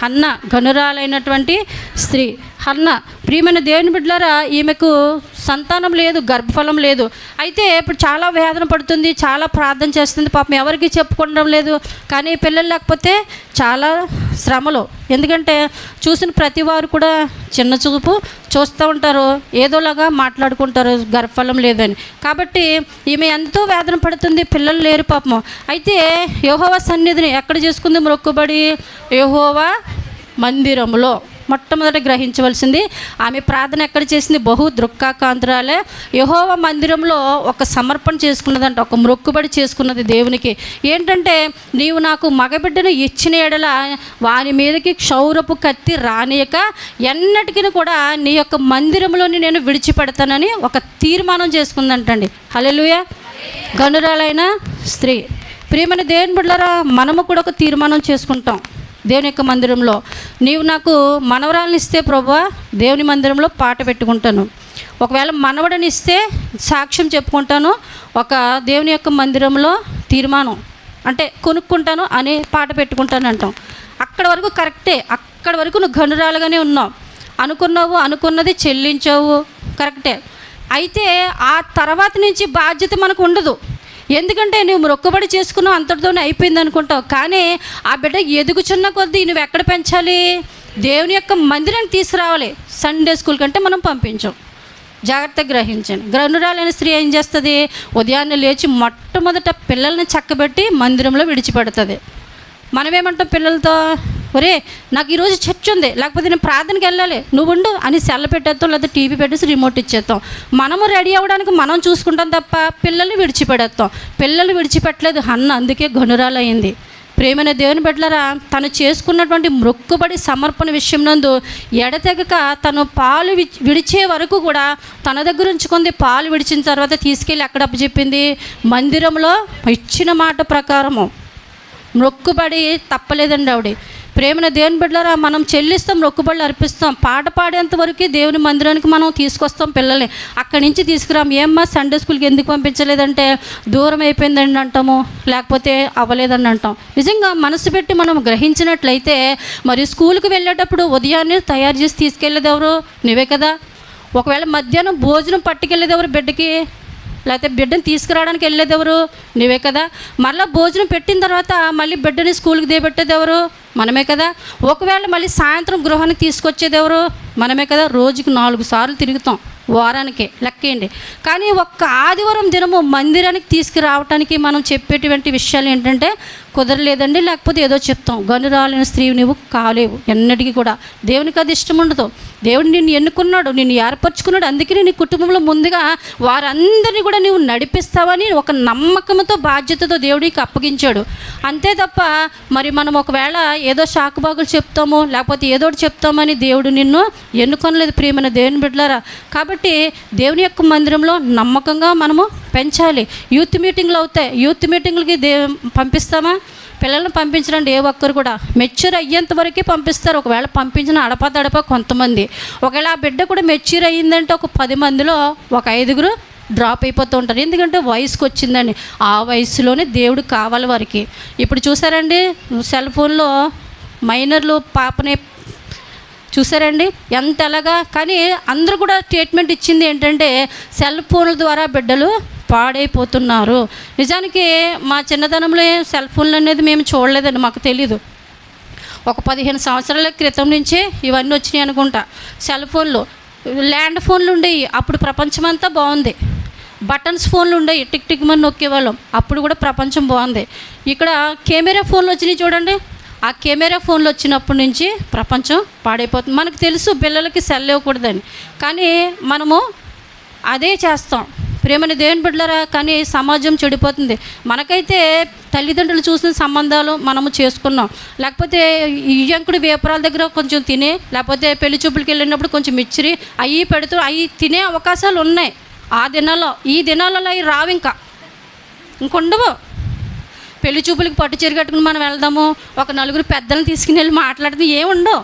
హన్న, గనురాలైనటువంటి స్త్రీ హన్న. ప్రియమైన దేవుని బిడ్డలారా, ఈమెకు సంతానం లేదు, గర్భఫలం లేదు. అయితే ఇప్పుడు చాలా వేదన పడుతుంది, చాలా ప్రార్థన చేస్తుంది. పాపం ఎవరికి చెప్పుకోవడం లేదు. కానీ పిల్లలు లేకపోతే చాలా శ్రమలు. ఎందుకంటే చూసిన ప్రతి వారు కూడా చిన్న చూపు చూస్తూ ఉంటారు, ఏదోలాగా మాట్లాడుకుంటారు గర్భఫలం లేదని. కాబట్టి ఈమె ఎంతో వేదన పడుతుంది, పిల్లలు లేరు పాపము. అయితే యెహోవా సన్నిధిని ఎక్కడ చేసుకుంది మొక్కుబడి? యెహోవా మందిరంలో. మొట్టమొదట గ్రహించవలసింది, ఆమె ప్రార్థన ఎక్కడ చేసింది? బహు దృక్కాకాంతురాలే యెహోవా మందిరంలో ఒక సమర్పణ చేసుకున్నదంట, ఒక మొక్కుబడి చేసుకున్నది దేవునికి. ఏంటంటే, నీవు నాకు మగబిడ్డను ఇచ్చిన ఎడల వాని మీదకి క్షౌరపు కత్తి రానియక ఎన్నటికీ కూడా నీ యొక్క మందిరంలోని నేను విడిచిపెడతానని ఒక తీర్మానం చేసుకుందంటండి. హల్లెలూయా. గనురాలైన స్త్రీ. ప్రియమైన దేవుని బిడ్డలారా, మనము కూడా ఒక తీర్మానం చేసుకుంటాం దేవుని యొక్క మందిరంలో. నీవు నాకు మనవరాలను ఇస్తే ప్రభువా దేవుని మందిరంలో పాట పెట్టుకుంటాను, ఒకవేళ మనవడని ఇస్తే సాక్ష్యం చెప్పుకుంటాను, ఒక దేవుని యొక్క మందిరంలో తీర్మానం అంటే కొనుక్కుంటాను అని పాట పెట్టుకుంటాను అంటాం. అక్కడ వరకు కరెక్టే, అక్కడ వరకు నువ్వు గనురాలుగానే ఉన్నావు, అనుకున్నది చెల్లించావు, కరెక్టే. అయితే ఆ తర్వాత నుంచి బాధ్యత మనకు ఉండదు. ఎందుకంటే నువ్వు మొక్కుబడి చేసుకున్నావు, అంతటితోనే అయిపోయింది అనుకుంటావు. కానీ ఆ బిడ్డ ఎదుగుచున్న కొద్దీ నువ్వు ఎక్కడ పెంచాలి? దేవుని యొక్క మందిరాన్ని తీసుకురావాలి. సండే స్కూల్ కంటే మనం పంపించాం. జాగ్రత్తగా గ్రహించండి. గనురాలైన స్త్రీ ఏం చేస్తుంది? ఉదయాన్నే లేచి మొట్టమొదట పిల్లల్ని చక్కబెట్టి మందిరంలో విడిచిపెడుతుంది. మనమేమంటాం పిల్లలతో? ఒరే నాకు ఈరోజు చర్చ్ ఉంది, లేకపోతే నేను ప్రార్థనకి వెళ్ళాలి, నువ్వు ఉండు అని సెల్ల పెట్టేస్తాం, లేదా టీవీ పెట్టేసి రిమోట్ ఇచ్చేస్తాం. మనము రెడీ అవ్వడానికి మనం చూసుకుంటాం తప్ప పిల్లల్ని విడిచిపెడేస్తాం. పిల్లలు విడిచిపెట్టలేదు హన్న, అందుకే గనురాలయ్యింది. ప్రేమైన దేవుని బిడ్డలారా, తను చేసుకున్నటువంటి మొక్కుబడి సమర్పణ విషయం నందు ఎడతెగక తను పాలు విడిచే వరకు కూడా తన దగ్గర ఉంచుకుంది. పాలు విడిచిన తర్వాత తీసుకెళ్ళి ఎక్కడ అప్పచెప్పింది? మందిరంలో ఇచ్చిన మాట ప్రకారము మొక్కుబడి తప్పలేదండి ఆవిడ. ప్రేమైన దేవుని బిడ్డలారా, మనం చెల్లిస్తాం, మొక్కుబడులు అర్పిస్తాం, పాట పాడేంత వరకు దేవుని మందిరానికి మనం తీసుకొస్తాం పిల్లల్ని. అక్కడి నుంచి తీసుకురాం. ఏమ్మా సండే స్కూల్కి ఎందుకు పంపించలేదంటే దూరం అయిపోయిందండి అంటాము, లేకపోతే అవ్వలేదని అంటాం. నిజంగా మనసు పెట్టి మనం గ్రహించినట్లయితే మరి స్కూల్కి వెళ్ళేటప్పుడు ఉదయాన్నే తయారు చేసి తీసుకెళ్ళేది ఎవరు? నువ్వే కదా. ఒకవేళ మధ్యాహ్నం భోజనం పట్టుకెళ్ళేది ఎవరు బిడ్డకి? లేకపోతే బిడ్డను తీసుకురావడానికి వెళ్ళేది ఎవరు? నువ్వే కదా. మళ్ళీ భోజనం పెట్టిన తర్వాత మళ్ళీ బిడ్డని స్కూల్కి దిగబెట్టేది ఎవరు? మనమే కదా. ఒకవేళ మళ్ళీ సాయంత్రం గృహానికి తీసుకొచ్చేది ఎవరు? మనమే కదా. రోజుకి 4 సార్లు తిరుగుతాం, వారానికి లెక్కేయండి. కానీ ఒక్క ఆదివారం దినము మందిరానికి తీసుకురావటానికి మనం చెప్పేటువంటి విషయాలు ఏంటంటే కుదరలేదండి, లేకపోతే ఏదో చెప్తాం. గనురాలైన స్త్రీ నువ్వు కాలేవు ఎన్నటికీ కూడా. దేవునికి అది ఇష్టం ఉండదు. దేవుడు నిన్ను ఎన్నుకున్నాడు, నిన్ను ఏర్పరచుకున్నాడు. అందుకని నీ కుటుంబంలో ముందుగా వారందరినీ కూడా నువ్వు నడిపిస్తావని ఒక నమ్మకంతో బాధ్యతతో దేవుడికి అప్పగించాడు. అంతే తప్ప మరి మనం ఒకవేళ ఏదో శాకుబాగులు చెప్తాము, లేకపోతే ఏదో చెప్తామని దేవుడు నిన్ను ఎన్నుకొనలేదు ప్రియమైన దేవుని బిడ్డలారా. కాబట్టి దేవుని యొక్క మందిరంలో నమ్మకంగా మనము పెంచాలి. యూత్ మీటింగ్లు అవుతాయి, యూత్ మీటింగ్లకి పంపిస్తామా? పిల్లల్ని పంపించడండి. ఏ ఒక్కరు కూడా మెచ్యూర్ అయ్యేంత వరకే పంపిస్తారు. ఒకవేళ పంపించిన అడప కొంతమంది. ఒకవేళ ఆ బిడ్డ కూడా మెచ్యూర్ అయ్యిందంటే ఒక 10 మందిలో ఒక 5గురు డ్రాప్ అయిపోతూ ఉంటారు. ఎందుకంటే వయసుకు వచ్చిందండి. ఆ వయసులోనే దేవుడు కావాలి వారికి. ఇప్పుడు చూసారండి సెల్ ఫోన్లో మైనర్లు పాపనే చూసారండి ఎంత ఎలాగా. కానీ అందరూ కూడా స్టేట్మెంట్ ఇచ్చింది ఏంటంటే సెల్ ఫోన్ల ద్వారా బిడ్డలు పాడైపోతున్నారు. నిజానికి మా చిన్నతనంలో సెల్ ఫోన్లు అనేది మేము చూడలేదండి, మాకు తెలీదు. ఒక 15 సంవత్సరాల క్రితం నుంచే ఇవన్నీ వచ్చినాయి అనుకుంటా. సెల్ ఫోన్లు, ల్యాండ్ ఫోన్లు ఉండేవి. అప్పుడు ప్రపంచం అంతా బాగుంది. బటన్స్ ఫోన్లు ఉండేవి, టిక్ టిక్ మని నొక్కేవాళ్ళం. అప్పుడు కూడా ప్రపంచం బాగుంది. ఇక్కడ కెమెరా ఫోన్లు వచ్చినాయి చూడండి. ఆ కెమెరా ఫోన్లు వచ్చినప్పటి నుంచి ప్రపంచం పాడైపోతుంది. మనకు తెలుసు పిల్లలకి సెల్ ఇవ్వకూడదని, కానీ మనము అదే చేస్తాం ప్రేమని దేవుని బిడ్డలారా. కానీ సమాజం చెడిపోతుంది. మనకైతే తల్లిదండ్రులు చూసిన సంబంధాలు మనము చేసుకున్నాం, లేకపోతే ఇయ్యంకుడు వేపరాల దగ్గర కొంచెం తినే, లేకపోతే పెళ్లి చూపులకి వెళ్ళినప్పుడు కొంచెం మిచ్చిరి అవి పెడుతూ అవి తినే అవకాశాలు ఉన్నాయి ఆ దినాల్లో. ఈ దినాలలో అవి రావు, ఇంకొండవు. పెళ్లి చూపులకి పట్టు చీర కట్టుకుని మనం వెళ్దాము, ఒక 4 పెద్దలను తీసుకుని వెళ్ళి మాట్లాడితే ఏముండవు.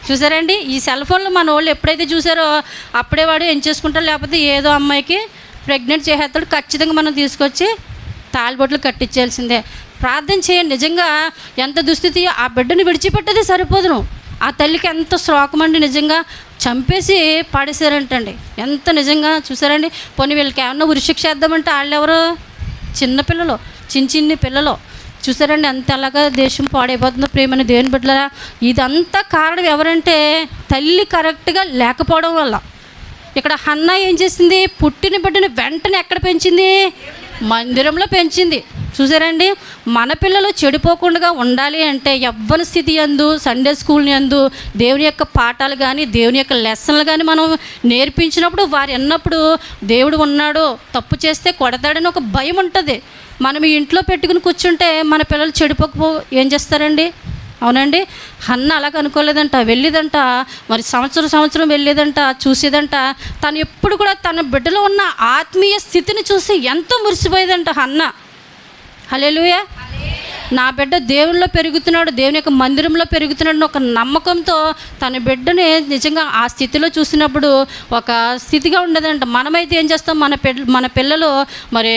చూసారండి ఈ సెల్ ఫోన్లు మన వాళ్ళు ఎప్పుడైతే చూసారో అప్పుడే వాడు ఏం చేసుకుంటారు, లేకపోతే ఏదో అమ్మాయికి ప్రెగ్నెంట్ చేసేస్తాడు. ఖచ్చితంగా మనం తీసుకొచ్చి తాళిబొట్లు కట్టించాల్సిందే. ప్రార్థన చేయండి. నిజంగా ఎంత దుస్థితి, ఆ బిడ్డను విడిచిపెట్టేది సరిపోదును. ఆ తల్లికి ఎంత శ్లోకమండి, నిజంగా చంపేసి పాడేశారంటండి. ఎంత నిజంగా చూసారండి. పోనీ వీళ్ళకి ఏమన్నా ఉరిశిక్ష చేద్దామంటే వాళ్ళెవరు? చిన్నపిల్లలు, చిన్ని పిల్లలు. చూసారండి అంత అలాగా దేశం పాడైపోతుందో ప్రేమని దేవుని బిడ్డలారా. ఇదంతా కారణం ఎవరంటే తల్లి కరెక్ట్గా లేకపోవడం వల్ల. ఇక్కడ హన్నా ఏం చేసింది? పుట్టిన బిడ్డని వెంటనే ఎక్కడ పెంచింది? మందిరంలో పెంచింది. చూసారండి, మన పిల్లలు చెడిపోకుండా ఉండాలి అంటే యవ్వన స్థితి యందు, సండే స్కూల్ యందు దేవుని యొక్క పాఠాలు కానీ దేవుని యొక్క లెసన్లు కానీ మనం నేర్పించినప్పుడు వారు ఎన్నప్పుడు దేవుడు ఉన్నాడు, తప్పు చేస్తే కొడతాడని ఒక భయం ఉంటుంది. మనం ఇంట్లో పెట్టుకుని కూర్చుంటే మన పిల్లలు చెడిపోకపో ఏం చేస్తారండి? అవునండి, హన్న అలాగ అనుకోలేదంట, వెళ్ళేదంట. మరి సంవత్సరం వెళ్ళేదంట, చూసేదంట. తను ఎప్పుడు కూడా తన బిడ్డలో ఉన్న ఆత్మీయ స్థితిని చూసి ఎంతో మురిసిపోయేదంట హన్న. హల్లెలూయా. నా బిడ్డ దేవునిలో పెరుగుతున్నాడు, దేవుని యొక్క మందిరంలో పెరుగుతున్నాడు ఒక నమ్మకంతో తన బిడ్డని నిజంగా ఆ స్థితిలో చూసినప్పుడు ఒక స్థితిగా ఉండదంట. మనమైతే ఏం చేస్తాం? మన పిల్లలు మరి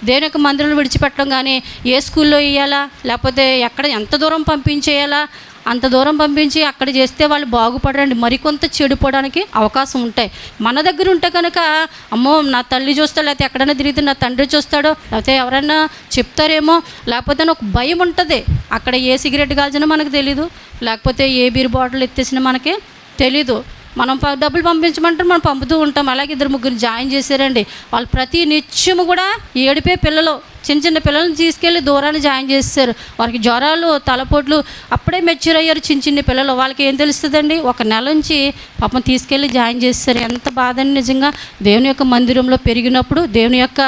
దేవుని యొక్క మందిరంలో విడిచిపెట్టడం కానీ, ఏ స్కూల్లో వేయాలా, లేకపోతే ఎక్కడ ఎంత దూరం పంపించేయాలా, అంత దూరం పంపించి అక్కడ చేస్తే వాళ్ళు బాగుపడరండి, మరికొంత చెడిపోవడానికి అవకాశం ఉంటాయి. మన దగ్గర ఉంటే కనుక అమ్మో నా తల్లి చూస్తాడు, లేకపోతే ఎక్కడైనా తిరిగితే నా తండ్రి చూస్తాడో, లేకపోతే ఎవరైనా చెప్తారేమో, లేకపోతే ఒక భయం ఉంటుంది. అక్కడ ఏ సిగరెట్ కాల్చినా మనకు తెలీదు, లేకపోతే ఏ బీర్ బాటిల్ ఎత్తేసినా మనకి తెలీదు. మనం డబ్బులు పంపించమంటే మనం పంపుతూ ఉంటాం. అలాగే 2-3 జాయిన్ చేశారండి. వాళ్ళు ప్రతి నిత్యము కూడా ఏడిపే పిల్లలు, చిన్న పిల్లల్ని తీసుకెళ్ళి దూరాన్ని జాయిన్ చేస్తారు. వారికి జ్వరాలు, తలపోట్లు, అప్పుడే మెచ్యూర్ అయ్యారు చిన్న పిల్లలు. వాళ్ళకి ఏం తెలుస్తుందండి? 1 నెల నుంచి పాపం తీసుకెళ్ళి జాయిన్ చేస్తారు. ఎంత బాధని నిజంగా. దేవుని యొక్క మందిరంలో పెరిగినప్పుడు, దేవుని యొక్క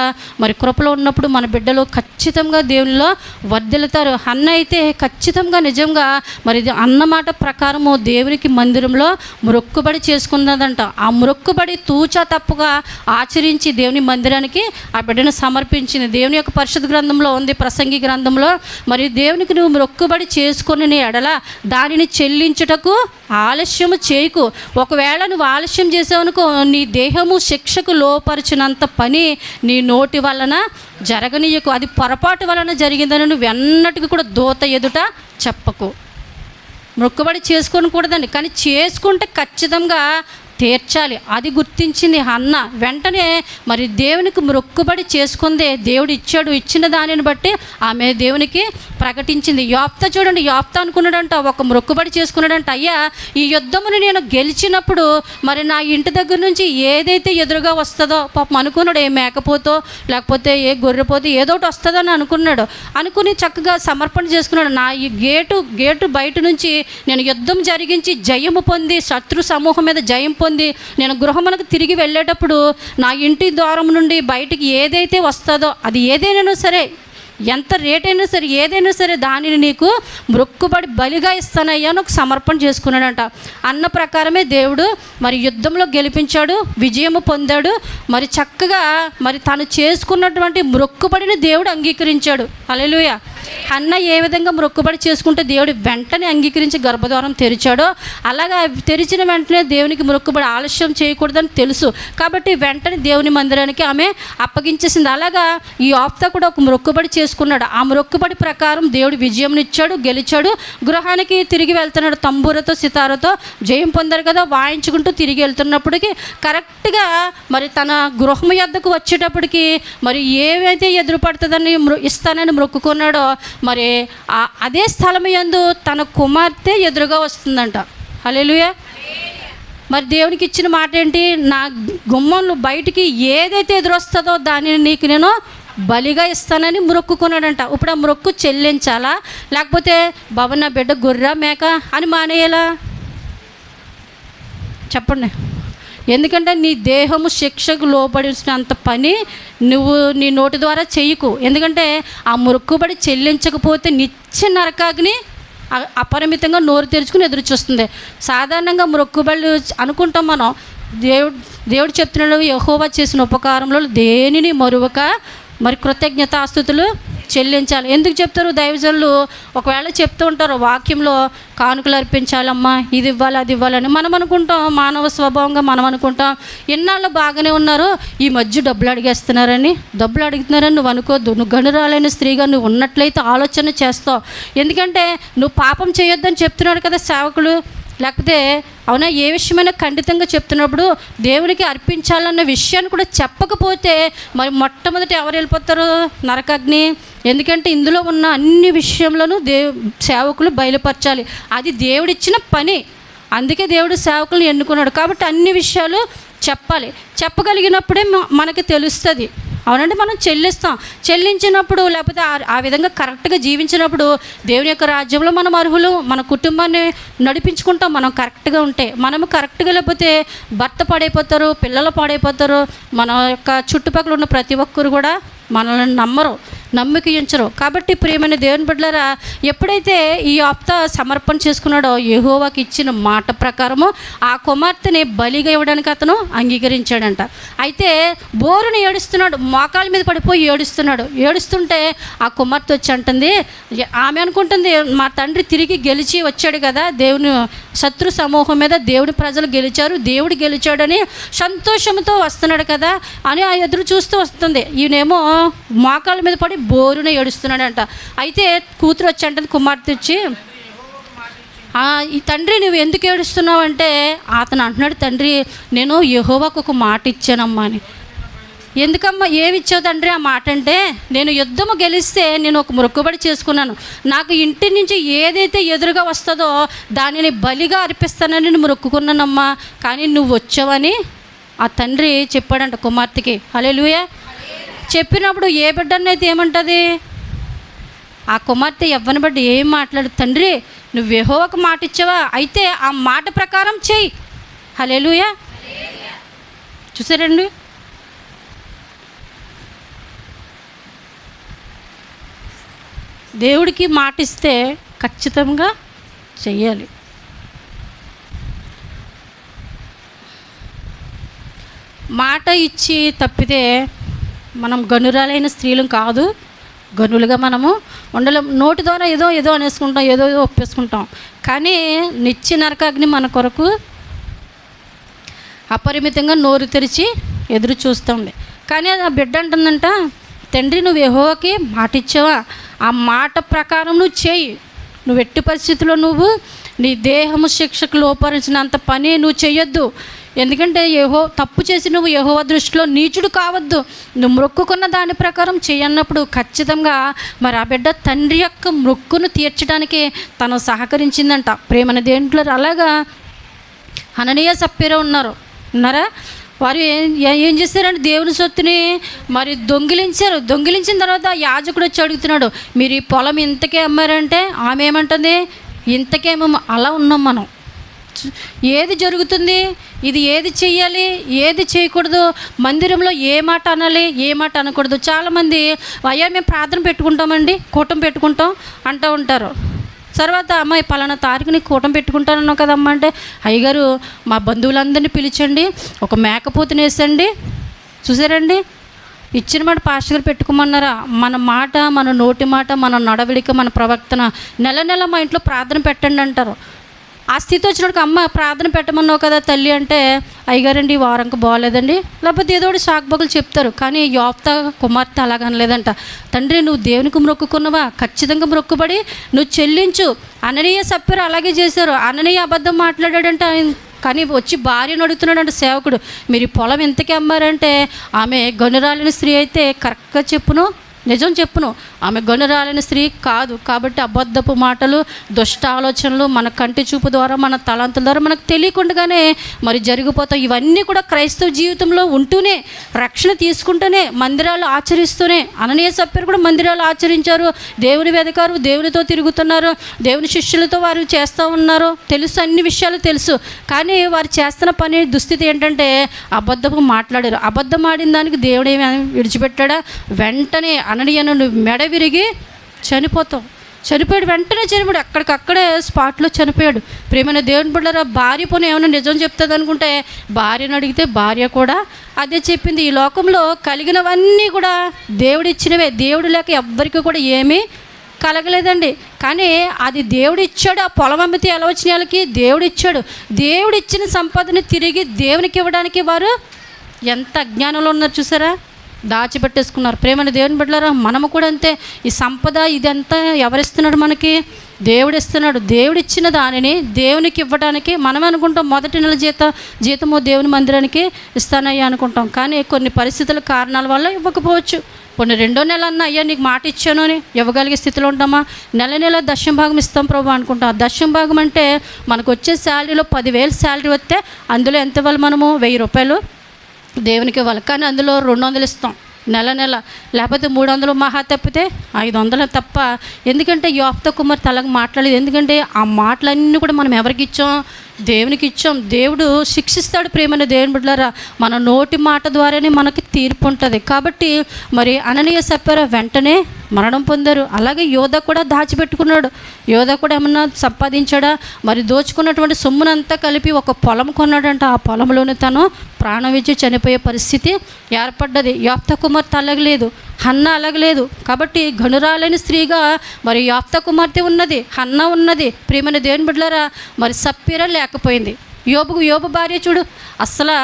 మరి కృపలో ఉన్నప్పుడు మన బిడ్డలు ఖచ్చితంగా దేవునిలో వర్ధిల్లుతారు. అన్న అయితే ఖచ్చితంగా నిజంగా మరి అన్నమాట ప్రకారము దేవునికి మందిరంలో మొక్కుబడి చేసుకున్నదంట. ఆ మొక్కుబడి తూచా తప్పుగా ఆచరించి దేవుని మందిరానికి ఆ బిడ్డను సమర్పించింది. దేవుని యొక్క పరిశుద్ధ గ్రంథంలో ఉంది, ప్రసంగి గ్రంథంలో. మరి దేవునికి నువ్వు మొక్కుబడి చేసుకొని నీ ఎడల దానిని చెల్లించుటకు ఆలస్యము చేయకు. ఒకవేళ నువ్వు ఆలస్యం చేసావనుకో, నీ దేహము శిక్షకు లోపరిచినంత పని నీ నోటి వలన జరగనీయకు. అది పొరపాటు వలన జరిగిందని నువ్వు ఎన్నటికీ కూడా దూత ఎదుట చెప్పకు. మొక్కుబడి చేసుకోకూడదండి, కానీ చేసుకుంటే ఖచ్చితంగా తీర్చాలి. అది గుర్తించింది హన్న. వెంటనే మరి దేవునికి మొక్కుబడి చేసుకుందే. దేవుడు ఇచ్చాడు, ఇచ్చిన దానిని బట్టి ఆమె దేవునికి ప్రకటించింది. యోప్తా చూడండి, యోప్తా అనుకున్నాడంట, ఒక మొక్కుబడి చేసుకున్నాడంట, అయ్యా ఈ యుద్ధమును నేను గెలిచినప్పుడు మరి నా ఇంటి దగ్గర నుంచి ఏదైతే ఎదురుగా వస్తుందో, పాపం అనుకున్నాడు, ఏ మేకపోతో లేకపోతే ఏ గొర్రెపోతే ఏదో ఒకటి వస్తుందని అనుకున్నాడు. అనుకుని చక్కగా సమర్పణ చేసుకున్నాడు. నా ఈ గేటు బయట నుంచి నేను యుద్ధం జరిగించి జయము పొంది, శత్రు సమూహం మీద జయం పొంది నేను గృహమునకు తిరిగి వెళ్ళేటప్పుడు నా ఇంటి ద్వారం నుండి బయటికి ఏదైతే వస్తుందో, అది ఏదైనా సరే, ఎంత రేట్ అయినా సరే, ఏదైనా సరే దానిని నీకు మొక్కుబడి బలిగా ఇస్తానయ్యా అని ఒక సమర్పణ చేసుకున్నాడంట. అన్న ప్రకారమే దేవుడు మరి యుద్ధంలో గెలిపించాడు, విజయము పొందాడు. మరి చక్కగా మరి తను చేసుకున్నటువంటి మొక్కుబడిని దేవుడు అంగీకరించాడు. హల్లెలూయా. అన్న ఏ విధంగా మొక్కుబడి చేసుకుంటే దేవుడు వెంటనే అంగీకరించి గర్భద్వారం తెరిచాడో, అలాగా తెరిచిన వెంటనే దేవునికి మొక్కుబడి ఆలస్యం చేయకూడదని తెలుసు కాబట్టి వెంటనే దేవుని మందిరానికి ఆమె అప్పగించేసింది. అలాగా ఈ యోప్తా కూడా ఒక మొక్కుబడి చేసుకున్నాడు. ఆ మొక్కుబడి ప్రకారం దేవుడు విజయం ఇచ్చాడు, గెలిచాడు. గృహానికి తిరిగి వెళ్తున్నాడు. తంబూరతో సితారతో జయం పొందారు కదా, వాయించుకుంటూ తిరిగి వెళ్తున్నప్పటికీ కరెక్ట్గా మరి తన గృహం యొద్దకు వచ్చేటప్పటికి మరి ఏవైతే ఎదురుపడుతుందని ఇస్తానని మొక్కుకున్నాడో, మరి అదే స్థలం యందు తన కుమార్తె ఎదురుగా వస్తుందంట. హల్లెలూయా. మరి దేవునికి ఇచ్చిన మాట ఏంటి? నా గుమ్మంలో బయటికి ఏదైతే ఎదురొస్తుందో దానిని నీకు నేను బలిగా ఇస్తానని మొక్కుకున్నాడంట. ఇప్పుడు ఆ మొక్కు చెల్లించాలా, లేకపోతే బాబు నా బిడ్డ గొర్రె మేక అని మానేయాలా? చెప్పండి. ఎందుకంటే నీ దేహము శిక్షకు లోబడినంత పని నువ్వు నీ నోటి ద్వారా చెయ్యకు. ఎందుకంటే ఆ మొక్కుబడి చెల్లించకపోతే నిత్య నరకాగ్ని అపరిమితంగా నోరు తెరుచుకుని ఎదురు చూస్తుంది. సాధారణంగా మొక్కుబడులు అనుకుంటాం మనం. దేవుడు చెప్తున్నాడు, యెహోవా చేసిన ఉపకారంలో దేనిని మరువక మరి కృతజ్ఞతాస్తుతులు చెల్లించాలి. ఎందుకు చెప్తారు దైవజనులు? ఒకవేళ చెప్తూ ఉంటారు వాక్యంలో, కానుకలు అర్పించాలమ్మా, ఇది ఇవ్వాలి అది ఇవ్వాలని మనం అనుకుంటాం. మానవ స్వభావంగా మనం అనుకుంటాం, ఎన్నాళ్ళు బాగానే ఉన్నారు, ఈ మధ్య డబ్బులు అడుగుతున్నారని నువ్వు అనుకోవద్దు. నువ్వు గనురాలైన స్త్రీగా నువ్వు ఉన్నట్లయితే ఆలోచన చేస్తావు. ఎందుకంటే నువ్వు పాపం చేయొద్దని చెప్తున్నాడు కదా సేవకులు, లేకపోతే అవునా? ఏ విషయమైనా ఖండితంగా చెప్తున్నప్పుడు దేవునికి అర్పించాలన్న విషయాన్ని కూడా చెప్పకపోతే మరి మొట్టమొదటి ఎవరు వెళ్ళిపోతారు? నరకాగ్ని. ఎందుకంటే ఇందులో ఉన్న అన్ని విషయంలోనూ సేవకులు బయలుపరచాలి. అది దేవుడిచ్చిన పని. అందుకే దేవుడు సేవకులను ఎన్నుకున్నాడు. కాబట్టి అన్ని విషయాలు చెప్పాలి. చెప్పగలిగినప్పుడే మనకి తెలుస్తుంది. అవునండి, మనం చెల్లించినప్పుడు లేకపోతే ఆ విధంగా కరెక్ట్గా జీవించినప్పుడు దేవుని యొక్క రాజ్యంలో మనం అర్హులు. మన కుటుంబాన్ని నడిపించుకుంటాం మనం కరెక్ట్గా ఉంటే. మనము కరెక్ట్గా లేకపోతే భర్త పాడైపోతారు, పిల్లలు పాడైపోతారు, మన యొక్క చుట్టుపక్కల ఉన్న ప్రతి ఒక్కరు కూడా మనల్ని నమ్మరు, నమ్మకించరు. కాబట్టి ప్రియమైన దేవుని బిడ్డలారా, ఎప్పుడైతే ఈ ఆప్త సమర్పణ చేసుకున్నాడో యెహోవాకి ఇచ్చిన మాట ప్రకారము ఆ కుమార్తెని బలిగా ఇవ్వడానికి అతను అంగీకరించాడంట. అయితే బోరుని ఏడుస్తున్నాడు, మోకాళ్ళ మీద పడిపోయి ఏడుస్తుంటే ఆ కుమార్తె వచ్చి అంటుంది, ఆమె అనుకుంటుంది మా తండ్రి తిరిగి గెలిచి వచ్చాడు కదా, దేవుని శత్రు సమూహం మీద దేవుడి ప్రజలు గెలిచారు, దేవుడు గెలిచాడని సంతోషంతో వస్తున్నాడు కదా అని ఆ ఎదురు చూస్తూ వస్తుంది. ఈయనేమో మోకాళ్ళ మీద పడి బోరున ఏడుస్తున్నాడంట. అయితే కూతురు వచ్చి అంటుంది, కుమార్తె వచ్చి, ఈ తండ్రి నువ్వు ఎందుకు ఏడుస్తున్నావు అంటే అతను అంటున్నాడు, తండ్రి నేను యెహోవాకు ఒక మాట ఇచ్చానమ్మా అని. ఎందుకమ్మా ఏమి ఇచ్చావు తండ్రి ఆ మాట అంటే, నేను యుద్ధము గెలిస్తే నేను ఒక మొక్కుబడి చేసుకున్నాను, నాకు ఇంటి నుంచి ఏదైతే ఎదురుగా వస్తుందో దానిని బలిగా అర్పిస్తానని నేను మొక్కుకున్నానమ్మా, కానీ నువ్వు వచ్చావని ఆ తండ్రి చెప్పాడంట కుమార్తెకి. హల్లెలూయా. చెప్పినప్పుడు ఏ బిడ్డనైతే ఏమంటుంది? ఆ కుమార్తె ఎవ్వని బట్టి ఏం మాట్లాడు, తండ్రి నువ్వు యెహోవాకు మాట ఇచ్చావా, అయితే ఆ మాట ప్రకారం చెయ్యి. హల్లెలూయా. చూసారండి, దేవుడికి మాట ఇస్తే ఖచ్చితంగా చెయ్యాలి. మాట ఇచ్చి తప్పితే మనం గనురాలైన స్త్రీలం కాదు, గనులుగా మనము ఉండలేం. నోటి ద్వారా ఏదో అనేసుకుంటాం, ఏదో ఒప్పేసుకుంటాం. కానీ నిత్య నరకాగ్ని మన కొరకు అపరిమితంగా నోరు తెరిచి ఎదురు చూస్తుంది. కానీ ఆ బిడ్డ అంటుందంట, తండ్రి నువ్వు యెహోవాకి మాట ఇచ్చావా, ఆ మాట ప్రకారం నువ్వు చేయి. నువ్వు ఎట్టి పరిస్థితుల్లో నువ్వు నీ దేహము శిక్షకు లోపరిచినంత పని నువ్వు చెయ్యొద్దు. ఎందుకంటే తప్పు చేసి నువ్వు యెహోవా దృష్టిలో నీచుడు కావద్దు. నువ్వు మొక్కుకున్న దాని ప్రకారం చేయన్నప్పుడు ఖచ్చితంగా మరి ఆ బిడ్డ తండ్రి యొక్క మొక్కును తీర్చడానికి తను సహకరించిందంట. ప్రేమన దేంట్లో అలాగా హననీయ సప్పీరా ఉన్నారా? వారు ఏం చేశారంటే దేవుని సొత్తుని మరి దొంగిలించిన తర్వాత యాజకుడు వచ్చి అడుగుతున్నాడు, మీరు ఈ పొలం ఇంతకే అమ్మారంటే ఆమె ఏమంటుంది, ఇంతకేమో. అలా ఉన్నాం మనం. ఏది జరుగుతుంది, ఇది ఏది చెయ్యాలి, ఏది చేయకూడదు, మందిరంలో ఏ మాట అనాలి, ఏ మాట అనకూడదు. చాలామంది అయ్యా మేము ప్రార్థన పెట్టుకుంటామండి, కూటం పెట్టుకుంటాం అంటూ ఉంటారు. తర్వాత అమ్మాయి పలానా తారీఖుని కూటం పెట్టుకుంటానన్నావు కదమ్మా అంటే, అయ్యగారు మా బంధువులందరినీ పిలిచండి, ఒక మేకపోతుని వేసండి. చూసారండి, ఇచ్చిన మాట పాస్టర్ గారు పెట్టుకోమన్నారా? మన మాట, మన నోటి మాట, మన నడవడిక, మన ప్రవర్తన నెల మా ఇంట్లో ప్రార్థన పెట్టండి అంటారు. ఆ స్థితి వచ్చినప్పుడు అమ్మ ప్రార్థన పెట్టమన్నావు కదా తల్లి అంటే, అయ్యగారండి ఈ వారంకి బాగోలేదండి, లేకపోతే ఏదో ఒకటి సాకుబొక్కలు చెప్తారు. కానీ యోప్తా కుమార్తె అలాగనలేదంట. తండ్రి నువ్వు దేవునికి మొక్కుకున్నావా, ఖచ్చితంగా మొక్కుబడి నువ్వు చెల్లించు. అననీయ సప్పీరా అలాగే చేశారు. అననీయ అబద్ధం మాట్లాడాడంట. కానీ వచ్చి భార్యను అడుగుతున్నాడంట సేవకుడు, మీరు ఈ పొలం ఎంతకి అమ్మారంటే, ఆమె గనురాలిన స్త్రీ అయితే కరెక్ట్గా చెప్పును, నిజం చెప్పును, ఆమె గనురాలైన స్త్రీ కాదు. కాబట్టి అబద్ధపు మాటలు, దుష్ట ఆలోచనలు మన కంటి చూపు ద్వారా, మన తలంతుల ద్వారా మనకు తెలియకుండానే మరి జరిగిపోతాయి. ఇవన్నీ కూడా క్రైస్తవ జీవితంలో ఉంటూనే, రక్షణ తీసుకుంటూనే, మందిరాలు ఆచరిస్తూనే. అననీయ సప్పీరు కూడా మందిరాలు ఆచరించారు, దేవుని వెదకారు, దేవునితో తిరుగుతున్నారు, దేవుని శిష్యులతో వారు చేస్తూ ఉన్నారు. తెలుసు, అన్ని విషయాలు తెలుసు. కానీ వారు చేస్తున్న పని దుస్థితి ఏంటంటే అబద్ధపు మాట్లాడారు. అబద్ధం ఆడిన దానికి దేవుడు ఏమి విడిచిపెట్టాడా? వెంటనే అననీయను నువ్వు మెడ విరిగి చనిపోతావు. చనిపోయాడు, వెంటనే చనిపోయాడు, అక్కడికక్కడే స్పాట్లో చనిపోయాడు. ప్రేమైన దేవుని బిడ్డలారా, భార్య పోనీ ఏమైనా నిజం చెప్తుంది అనుకుంటే భార్యను అడిగితే భార్య కూడా అదే చెప్పింది. ఈ లోకంలో కలిగినవన్నీ కూడా దేవుడిచ్చినవే, దేవుడు లేక ఎవ్వరికి కూడా ఏమీ కలగలేదండి. కానీ అది దేవుడు ఇచ్చాడు. ఆ పొలం అమ్మితే ఎలా వచ్చిన వాళ్ళకి దేవుడు ఇచ్చాడు. దేవుడు ఇచ్చిన సంపదని తిరిగి దేవునికి ఇవ్వడానికి వారు ఎంత అజ్ఞానంలో ఉన్నారు చూసారా? దాచిపెట్టేసుకున్నారు. ప్రేమని దేవుని బిడ్డలారా, మనము కూడా అంతే. ఈ సంపద ఇదంతా ఎవరిస్తున్నాడు? మనకి దేవుడు ఇస్తున్నాడు. దేవుడు ఇచ్చిన దానిని దేవునికి ఇవ్వడానికి మనం అనుకుంటాం మొదటి నెల జీతము దేవుని మందిరానికి ఇస్తానయ్యా అనుకుంటాం. కానీ కొన్ని పరిస్థితుల కారణాల వల్ల ఇవ్వకపోవచ్చు. కొన్ని రెండో నెల అన్న అయ్యా నీకు మాట ఇచ్చాను అని ఇవ్వగలిగే స్థితిలో ఉంటామా? నెల నెల దశమ భాగం ఇస్తాం ప్రభు అనుకుంటాం. ఆ దశమ భాగం అంటే మనకు వచ్చే శాలరీలో 10,000 శాలరీ వస్తే అందులో ఎంత ఇవ్వాలి? మనము 1,000 రూపాయలు దేవునికి ఇవ్వాలి. కానీ అందులో 200 ఇస్తాం నెల నెల, లేకపోతే 300 మహా తప్పితే 500 తప్ప. ఎందుకంటే యోఫ్తా కుమార్ తలకు మాట్లాడలేదు. ఎందుకంటే ఆ మాటలన్నీ కూడా మనం ఎవరికి ఇచ్చాం? దేవునికి ఇచ్చాం. దేవుడు శిక్షిస్తాడు. ప్రేమైన దేవుని బిడ్డలారా, మన నోటి మాట ద్వారానే మనకి తీర్పు ఉంటుంది. కాబట్టి మరి అననీయ సప్ఫీరా వెంటనే మరణం పొందారు. అలాగే యోధ కూడా దాచిపెట్టుకున్నాడు. యోధ కూడా ఏమన్నా సంపాదించాడా? మరి దోచుకున్నటువంటి సొమ్మునంతా కలిపి ఒక పొలం కొన్నాడంట. ఆ పొలంలోనే తను ప్రాణం విడిచి చనిపోయే పరిస్థితి ఏర్పడ్డది. యోఫ్తా కుమార్తె అలాగలేదు, హన్న అలాగలేదు. కాబట్టి గనురాలైన స్త్రీగా మరి యోఫ్తా కుమార్తె ఉన్నది, హన్న ఉన్నది. ప్రియమైన దేవుని బిడ్డలారా, మరి సప్ఫీరా లేకపోయింది. యోబు భార్య చూడు, అసలు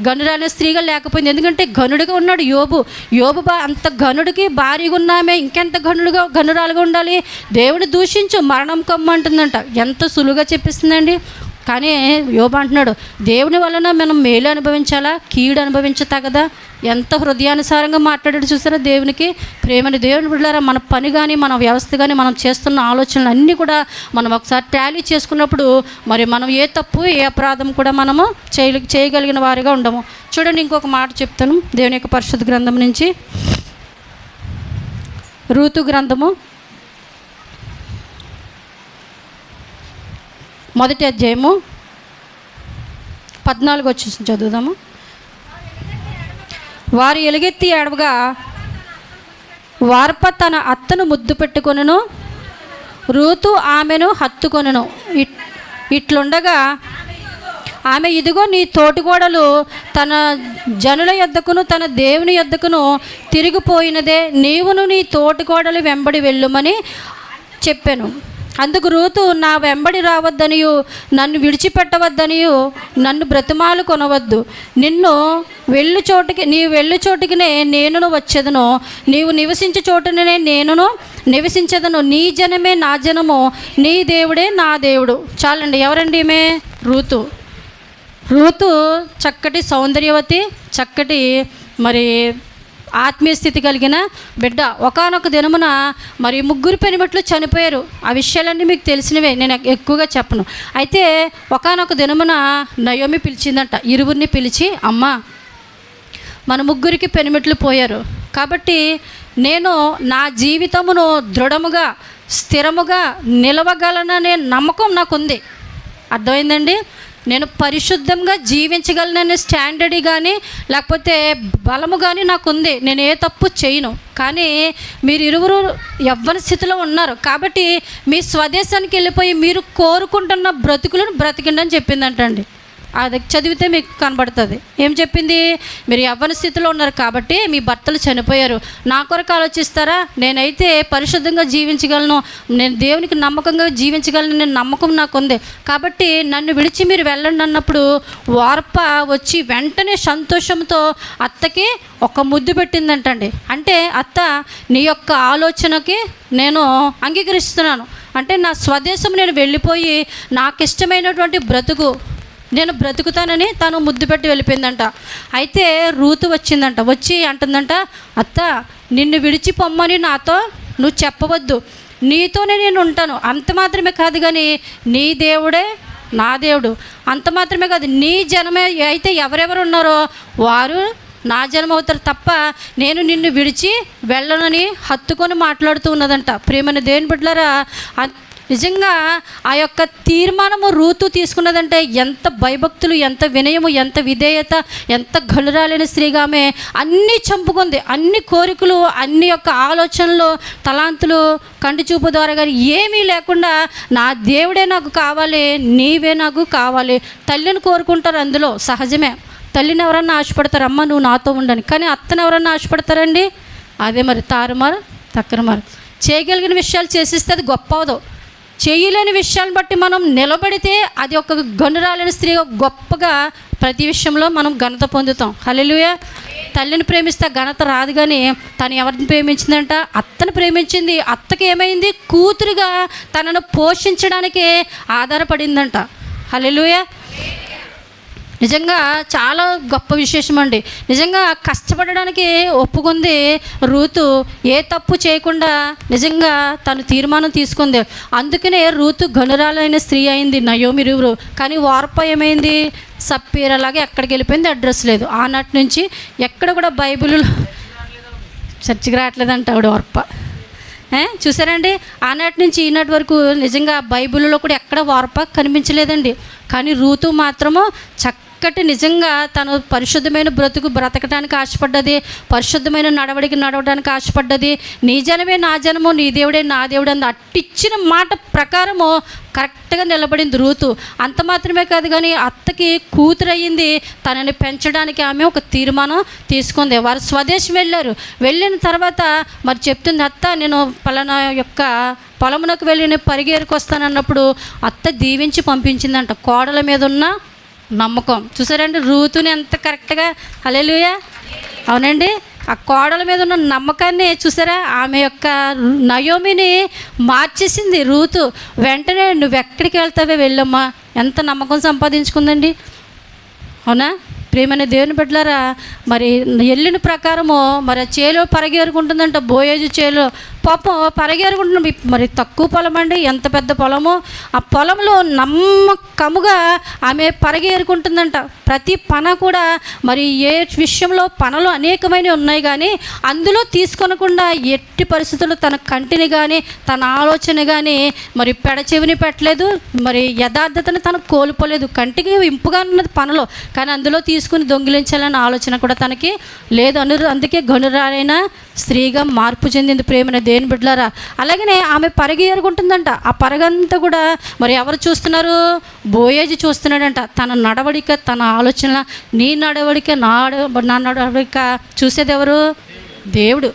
గనురాలైన స్త్రీగా లేకపోయింది. ఎందుకంటే గనుడిగా ఉన్నాడు యోబు అంత గనుడికి భార్యగా ఉన్నామే, ఇంకెంత గనురాలుగా ఉండాలి? దేవుని దూషించు మరణం కమ్మంటుందంట. ఎంత సులువుగా చెప్పిస్తుందండి. కానీ యోబు అంటున్నాడు, దేవుని వలన మనం మేలు అనుభవించాలా, కీడు అనుభవించతగదా? ఎంత హృదయానుసారంగా మాట్లాడాడు చూసారా దేవునికి. ప్రేమని దేవుని బిడ్డలారా, మన పని కానీ మన వ్యవస్థ కానీ మనం చేస్తున్న ఆలోచనలు అన్నీ కూడా మనం ఒకసారి టాలీ చేసుకున్నప్పుడు మరి మనం ఏ తప్పు ఏ అపరాధం కూడా మనము చేయగలిగిన వారిగా ఉండము. చూడండి, ఇంకొక మాట చెప్తాను దేవుని యొక్క పరిశుద్ధ గ్రంథం నుంచి. రూతు గ్రంథము 1వ అధ్యాయము 14 వచ్చి చదువుదాము. వారు ఎలుగెత్తి ఏడవగా వార్ప తన అత్తను ముద్దు పెట్టుకొనును, రూతు ఆమెను హత్తుకొనును. ఇట్లుండగా ఆమె, ఇదిగో నీ తోటికోడలు తన జనుల యొద్దకును తన దేవుని యొద్దకును తిరిగిపోయినదే, నీవును నీ తోటికోడలు వెంబడి వెళ్ళుమని చెప్పాను. అందుకు రూతు, నా వెంబడి రావద్దనియు నన్ను విడిచిపెట్టవద్దనియు నన్ను బ్రతిమాలు కొనవద్దు. నీ వెళ్ళు చోటికినే నేనును వచ్చేదను, నీవు నివసించే చోటునే నేనును నివసించేదను. నీ జనమే నా జనము, నీ దేవుడే నా దేవుడు. చాలండి. ఎవరండి ఈమె? రూతు చక్కటి సౌందర్యవతి, చక్కటి మరి ఆత్మీయ స్థితి కలిగిన బిడ్డ. ఒకానొక దినమున మరి 3 పెనిమిట్లు చనిపోయారు. ఆ విషయాలన్నీ మీకు తెలిసినవే, నేను ఎక్కువగా చెప్పను. అయితే ఒకానొక దినమున నయోమి పిలిచిందంట. 2 పిలిచి, అమ్మ మన 3 పెనిమిట్లు పోయారు కాబట్టి నేను నా జీవితమును దృఢముగా స్థిరముగా నిలవగలననే నమ్మకం నాకుంది. అర్థమైందండి? నేను పరిశుద్ధంగా జీవించగలననే స్టాండర్డ్ కానీ లేకపోతే బలము కానీ నాకుంది. నేను ఏ తప్పు చేయను. కానీ మీరు ఇరువురు యవ్వన స్థితిలో ఉన్నారు కాబట్టి మీ స్వదేశానికి వెళ్ళిపోయి మీరు కోరుకుంటున్న బ్రతుకులను బ్రతికిండి అని చెప్పిందంటండి. అది చదివితే మీకు కనబడుతుంది. ఏం చెప్పింది? మీరు యవ్వన స్థితిలో ఉన్నారు కాబట్టి మీ భర్తలు చనిపోయారు, నా కొరకు ఆలోచిస్తారా? నేనైతే పరిశుద్ధంగా జీవించగలను, నేను దేవునికి నమ్మకంగా జీవించగలను, నేను నమ్మకం నాకు ఉంది కాబట్టి నన్ను విడిచి మీరు వెళ్ళండి అన్నప్పుడు వార్ప వచ్చి వెంటనే సంతోషంతో అత్తకి ఒక ముద్దు పెట్టిందంటండి. అంటే అత్త, నీ యొక్క ఆలోచనకి నేను అంగీకరిస్తున్నాను, అంటే నా స్వదేశం నేను వెళ్ళిపోయి నాకు ఇష్టమైనటువంటి బ్రతుకు నేను బ్రతుకుతానని తను ముద్దు పెట్టి వెళ్ళిపోయిందంట. అయితే రూతు వచ్చిందంట. వచ్చి అంటుందంట, అత్త నిన్ను విడిచి పొమ్మని నాతో నువ్వు చెప్పవద్దు, నీతోనే నేను ఉంటాను. అంత మాత్రమే కాదు కానీ నీ దేవుడే నా దేవుడు. అంత మాత్రమే కాదు, నీ జనమే అయితే ఎవరెవరు ఉన్నారో వారు నా జన్మ అవుతారు తప్ప నేను నిన్ను విడిచి వెళ్ళనని హత్తుకొని మాట్లాడుతూ ఉన్నదంట. ప్రియమైన దేవుని బిడ్డలారా, నిజంగా ఆ యొక్క తీర్మానము రూతు తీసుకున్నదంటే ఎంత భయభక్తులు, ఎంత వినయము, ఎంత విధేయత, ఎంత గనురాలైన స్త్రీగా ఆమె అన్నీ చంపుకుంది. అన్ని కోరికలు, అన్ని యొక్క ఆలోచనలు, తలాంతులు, కంటి చూపు ద్వారా కానీ ఏమీ లేకుండా నా దేవుడే నాకు కావాలి, నీవే నాకు కావాలి. తల్లిని కోరుకుంటారు, అందులో సహజమే. తల్లిని ఎవరన్నా ఆశపడతారు, అమ్మ నువ్వు నాతో ఉండని. కానీ అత్తను ఎవరన్నా ఆశపడతారండి? అదే మరి తారుమారు తక్కరమారు. చేయగలిగిన విషయాలు చేసిస్తే అది గొప్ప అవదు. చేయలేని విషయాలను బట్టి మనం నిలబడితే అది ఒక గనురాలైన స్త్రీ గొప్పగా ప్రతి విషయంలో మనం ఘనత పొందుతాం. హల్లెలూయా. తల్లిని ప్రేమిస్తే ఘనత రాదు, కానీ తను ఎవరిని ప్రేమించిందంట? అత్తని ప్రేమించింది. అత్తకి ఏమైంది? కూతురుగా తనను పోషించడానికి ఆధారపడిందంట. హల్లెలూయా. నిజంగా చాలా గొప్ప విశేషం అండి. నిజంగా కష్టపడడానికి ఒప్పుకుంది రూతు. ఏ తప్పు చేయకుండా నిజంగా తను తీర్మానం తీసుకుంది. అందుకనే రూతు గనురాలైన స్త్రీ అయింది, నయోమి ఊరు. కానీ వార్ప ఏమైంది? సప్పీరలాగా ఎక్కడికి వెళ్ళిపోయింది, అడ్రస్ లేదు. ఆనాటి నుంచి ఎక్కడ కూడా బైబిల్ చర్చికి రావట్లేదంట ఆవిడ వార్ప. చూసారండి, ఆనాటి నుంచి ఈనాటి వరకు నిజంగా బైబిల్లో కూడా ఎక్కడ వార్ప కనిపించలేదండి. కానీ రూతు మాత్రము చక్కటి నిజంగా తను పరిశుద్ధమైన బ్రతకడానికి ఆశపడ్డది, పరిశుద్ధమైన నడవడానికి ఆశపడ్డది. నీ జనమే నా జనము, నీ దేవుడే నా దేవుడు అంది. అట్టిచ్చిన మాట ప్రకారము కరెక్ట్గా నిలబడింది రూతు. అంత మాత్రమే కాదు, కానీ అత్తకి కూతురయ్యింది. తనని పెంచడానికి ఆమె ఒక తీర్మానం తీసుకుంది. వారు స్వదేశం వెళ్ళారు. వెళ్ళిన తర్వాత మరి చెప్తుంది, అత్త నేను పలానా యొక్క పొలమునకు వెళ్ళి నేను పరిగేరుకొస్తానన్నప్పుడు అత్త దీవించి పంపించిందంట. కోడల మీద ఉన్న నమ్మకం చూసారండి, రూతుని ఎంత కరెక్ట్గా. హల్లెలూయా. అవునండి, ఆ కోడల మీద ఉన్న నమ్మకాన్ని చూసారా, ఆమె యొక్క నయోమిని మార్చేసింది రూతు. వెంటనే నువ్వు ఎక్కడికి వెళ్తావే వెళ్ళమ్మా, ఎంత నమ్మకం సంపాదించుకుందండి. అవునా ప్రియమైన దేవుని బిడ్డలారా, మరి వెళ్ళిన ప్రకారము మరి చేలో పరగేరుకుంటుందంట. బోయేజు చేలో పాపం పరగేరుకుంటున్నాం. మరి తక్కువ పొలం అండి, ఎంత పెద్ద పొలమో. ఆ పొలంలో నమ్మకముగా ఆమె పరగేరుకుంటుందంట. ప్రతి పన కూడా మరి ఏ విషయంలో పనులు అనేకమైనవి ఉన్నాయి, కానీ అందులో తీసుకొనకుండా ఎట్టి పరిస్థితుల్లో తన కంటిని కానీ తన ఆలోచన కానీ మరి పెడచెవిని పెట్టలేదు. మరి యథార్థతను తను కోల్పోలేదు. కంటికి ఇంపుగా ఉన్నది పనులు, కానీ అందులో తీసుకుని దొంగిలించాలన్న ఆలోచన కూడా తనకి లేదు. అందుకే గనురాలైన స్త్రీగా మార్పు చెందింది ప్రేమైన దేవుని బిడ్డలారా. అలాగనే ఆమె పరగ ఏరుకుంటుందంట. ఆ పరగంతా కూడా మరి ఎవరు చూస్తున్నారు? బోయేజు చూస్తున్నాడంట. తన నడవడిక, తన ఆలోచన, నీ నడవడిక నా నడవడిక చూసేది ఎవరు? దేవుడు.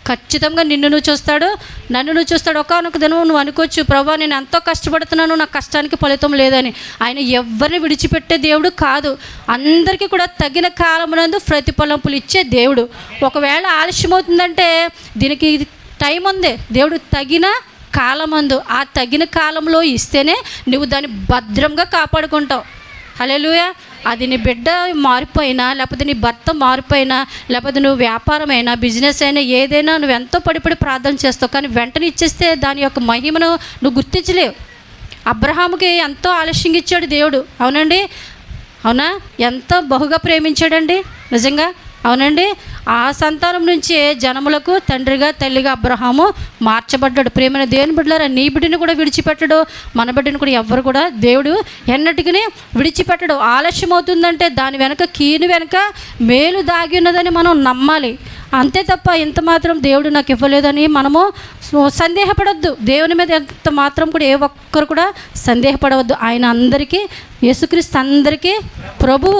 ఖచ్చితంగా నిన్ను నువ్వు చూస్తాడు, నన్ను నువ్వు చూస్తాడు. ఒకనొక దినం నువ్వు అనుకోవచ్చు, ప్రభా నేను ఎంతో కష్టపడుతున్నాను, నా కష్టానికి ఫలితం లేదని. ఆయన ఎవరిని విడిచిపెట్టే దేవుడు కాదు. అందరికీ కూడా తగిన కాలమునందు ప్రతిఫలింపులు ఇచ్చే దేవుడు. ఒకవేళ ఆలస్యం అవుతుందంటే దీనికి టైం ఉంది. దేవుడు తగిన కాలమందు, ఆ తగిన కాలంలో ఇస్తేనే నువ్వు దాన్ని భద్రంగా కాపాడుకుంటావు. హల్లెలూయా. అది నీ బిడ్డ మారిపోయినా, లేకపోతే నీ భర్త మారిపోయినా, లేకపోతే నువ్వు వ్యాపారం అయినా, బిజినెస్ అయినా, ఏదైనా నువ్వు ఎంతో పడిపడి ప్రార్థన చేస్తావు, కానీ వెంటనే ఇచ్చేస్తే దాని యొక్క మహిమను నువ్వు గుర్తించలేవు. అబ్రహాముకి ఎంతో ఆలస్యంగా ఇచ్చాడు దేవుడు. అవునండి, అవునా? ఎంతో బహుగా ప్రేమించాడండి నిజంగా. అవునండి, ఆ సంతానం నుంచే జనములకు తండ్రిగా తల్లిగా అబ్రహాము మార్చబడ్డాడు. ప్రేమైన దేవుని బిడ్డలారా, నీ బిడ్డను కూడా విడిచిపెట్టడు, మన బిడ్డను కూడా ఎవ్వరు కూడా దేవుడు ఎన్నటికీ విడిచిపెట్టడు. ఆలస్యం అవుతుందంటే దాని వెనక, కీని వెనక మేలు దాగి ఉన్నదని మనం నమ్మాలి. అంతే తప్ప ఇంత మాత్రం దేవుడు నాకు ఇవ్వలేదని మనము సందేహపడవద్దు. దేవుని మీద ఎంత మాత్రం కూడా ఏ ఒక్కరు కూడా సందేహపడవద్దు. ఆయన అందరికీ, యేసుక్రీస్తు అందరికీ ప్రభువు.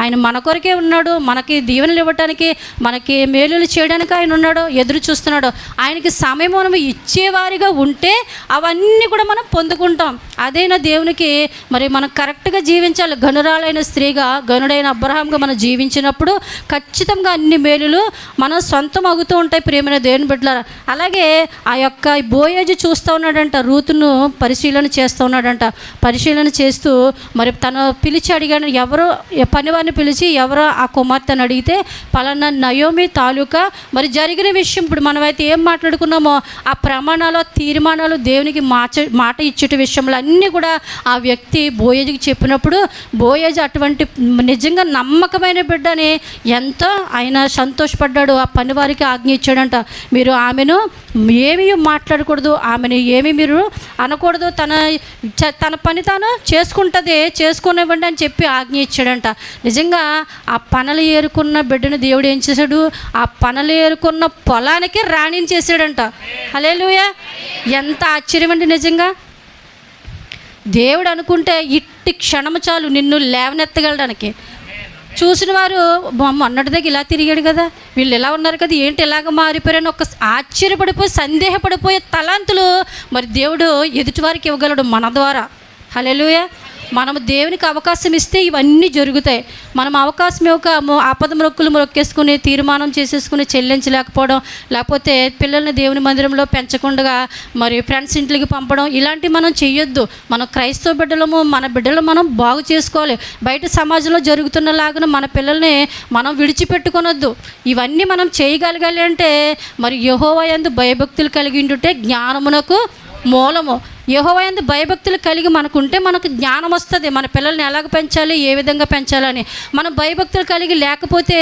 ఆయన మన కొరకే ఉన్నాడు. మనకి దీవెనలు ఇవ్వటానికి, మనకి మేలులు చేయడానికి ఆయన ఉన్నాడు, ఎదురు చూస్తున్నాడు. ఆయనకి సమయం మనం ఇచ్చేవారిగా ఉంటే అవన్నీ కూడా మనం పొందుకుంటాం. అదైనా దేవునికి మరి మనం కరెక్ట్గా జీవించాలి. గనురాలైన స్త్రీగా, గనుడైన అబ్రహాంగా మనం జీవించినప్పుడు ఖచ్చితంగా అన్ని మేలులు మనం సొంతం అవుతూ ఉంటాయి ప్రియమైన దేవుని బిడ్డలారా. అలాగే ఆ యొక్క బోయేజు చూస్తూ ఉన్నాడంట, రూతును పరిశీలన చేస్తూ ఉన్నాడంట. పరిశీలన చేస్తూ మరి తను పిలిచి అడిగాడు, ఎవరో పనివారిని పిలిచి ఎవరో ఆ కుమార్తెను అడిగితే పలానా నయోమి తాలూకా మరి జరిగిన విషయం. ఇప్పుడు మనమైతే ఏం మాట్లాడుకున్నామో ఆ ప్రమాణాలు, తీర్మానాలు, దేవునికి మాట ఇచ్చేట విషయంలో అన్నీ కూడా ఆ వ్యక్తి బోయేజుకి చెప్పినప్పుడు బోయేజు అటువంటి నిజంగా నమ్మకమైన బిడ్డని ఎంతో ఆయన సంతోషపడ్డాడు. ఆ పనివారికి ఆజ్ఞ ఇచ్చాడంట, మీరు ఆమెను ఏమీ మాట్లాడకూడదు, ఆమెను ఏమీ మీరు అనకూడదు, తన పని తాను చేసుకునివ్వండి అని చెప్పి ఆజ్ఞ ఇచ్చాడంట. నిజంగా ఆ పనలు ఏరుకున్న బిడ్డను దేవుడు ఏం చేశాడు? ఆ పనలు ఏరుకున్న పొలానికి రాణించేసాడంట. హల్లెలూయా. ఎంత ఆశ్చర్యం అండి నిజంగా. దేవుడు అనుకుంటే ఇట్టి క్షణము చాలు నిన్ను లేవనెత్తగలడానికి. చూసిన వారు మొన్నటి దగ్గర ఇలా తిరిగాడు కదా, వీళ్ళు ఇలా ఉన్నారు కదా, ఏంటి ఇలాగ మారిపోయారని ఒక ఆశ్చర్యపడిపోయి సందేహపడిపోయే తలాంతులు మరి దేవుడు ఎదుటివారికి ఇవ్వగలడు మన ద్వారా. హల్లెలూయా. మనము దేవునికి అవకాశం ఇస్తే ఇవన్నీ జరుగుతాయి. మనం అవకాశం ఒక ఆపద మొక్కులు మొక్కేసుకుని తీర్మానం చేసేసుకుని చెల్లించలేకపోవడం, లేకపోతే పిల్లల్ని దేవుని మందిరంలో పెంచకుండా మరి ఫ్రెండ్స్ ఇంట్లోకి పంపడం, ఇలాంటివి మనం చెయ్యొద్దు. మనం క్రైస్తవ బిడ్డలము, మన బిడ్డలు మనం బాగు చేసుకోవాలి. బయట సమాజంలో జరుగుతున్నలాగా మన పిల్లల్ని మనం విడిచిపెట్టుకొనొద్దు. ఇవన్నీ మనం చేయగలగాలి అంటే మరి యెహోవా యందు భయభక్తులు కలిగి ఉంటే జ్ఞానమునకు మూలము. యెహోవా యందు భయభక్తులు కలిగి మనకుంటే మనకు జ్ఞానం వస్తుంది. మన పిల్లల్ని ఎలాగ పెంచాలి, ఏ విధంగా పెంచాలని. మనం భయభక్తులు కలిగి లేకపోతే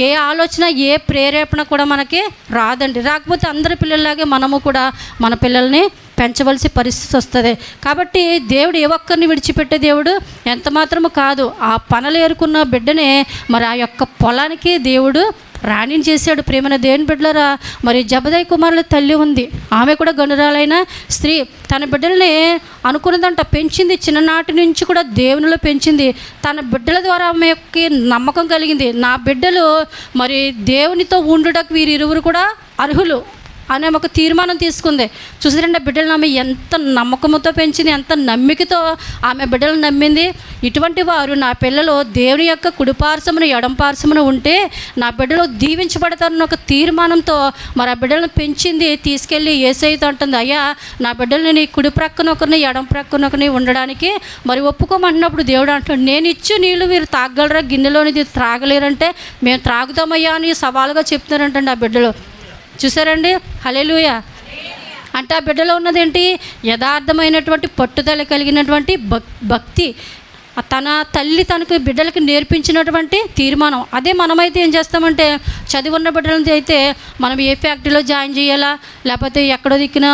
ఏ ఆలోచన, ఏ ప్రేరేపణ కూడా మనకి రాదండి. రాకపోతే అందరి పిల్లల్లాగే మనము కూడా మన పిల్లల్ని పెంచవలసి పరిస్థితి వస్తుంది. కాబట్టి దేవుడు ఏ ఒక్కరిని విడిచిపెట్టే దేవుడు ఎంత మాత్రము కాదు. ఆ పనలు ఏరుకున్న బిడ్డనే మరి ఆ యొక్క పొలానికి దేవుడు రాణిని చేశాడు. ప్రేమన దేవుని బిడ్డలారా, మరి జబదయి కుమారుల తల్లి ఉంది. ఆమె కూడా గనురాలైన స్త్రీ. తన బిడ్డల్ని అనుకున్నదంట పెంచింది. చిన్ననాటి నుంచి కూడా దేవునిలో పెంచింది. తన బిడ్డల ద్వారా ఆమెకి నమ్మకం కలిగింది. నా బిడ్డలు మరి దేవునితో ఉండుటకు వీరిరువురు కూడా అర్హులు అనే ఒక తీర్మానం తీసుకుంది. చూసారంటే బిడ్డలను ఆమె ఎంత నమ్మకంతో పెంచింది, ఎంత నమ్మికతో ఆమె బిడ్డలను నమ్మింది. ఇటువంటి వారు నా పిల్లలు దేవుని యొక్క కుడిపార్శ్వమున ఎడంపార్శ్వమున ఉంటే నా బిడ్డలు దీవించబడతారన్న ఒక తీర్మానంతో మరి ఆ బిడ్డలను పెంచింది. తీసుకెళ్ళి యేసయ్యతో అంటుంది, అయ్యా నా బిడ్డలని నీ కుడి ప్రక్కన ఒకరిని ఎడం ప్రక్కన ఒకరిని ఉండడానికి మరి ఒప్పుకోమంటున్నప్పుడు దేవుడు అంటాడు, నేను ఇచ్చు నీళ్ళు మీరు తాగలరా, గిన్నెలోనిది త్రాగలేరంటే మేము త్రాగుతామయ్యా అని సవాలుగా చెప్తున్నారంటండి ఆ బిడ్డలు. చూసారండి, హల్లెలూయా. అంటే ఆ బిడ్డలో ఉన్నదేంటి? యథార్థమైనటువంటి పట్టుదల కలిగినటువంటి భక్తి. తన తల్లి తనకు బిడ్డలకి నేర్పించినటువంటి తీర్మానం. అదే మనమైతే ఏం చేస్తామంటే చదివున్న బిడ్డలది అయితే మనం ఏ ఫ్యాక్టరీలో జాయిన్ చేయాలా, లేకపోతే ఎక్కడో దిక్కిన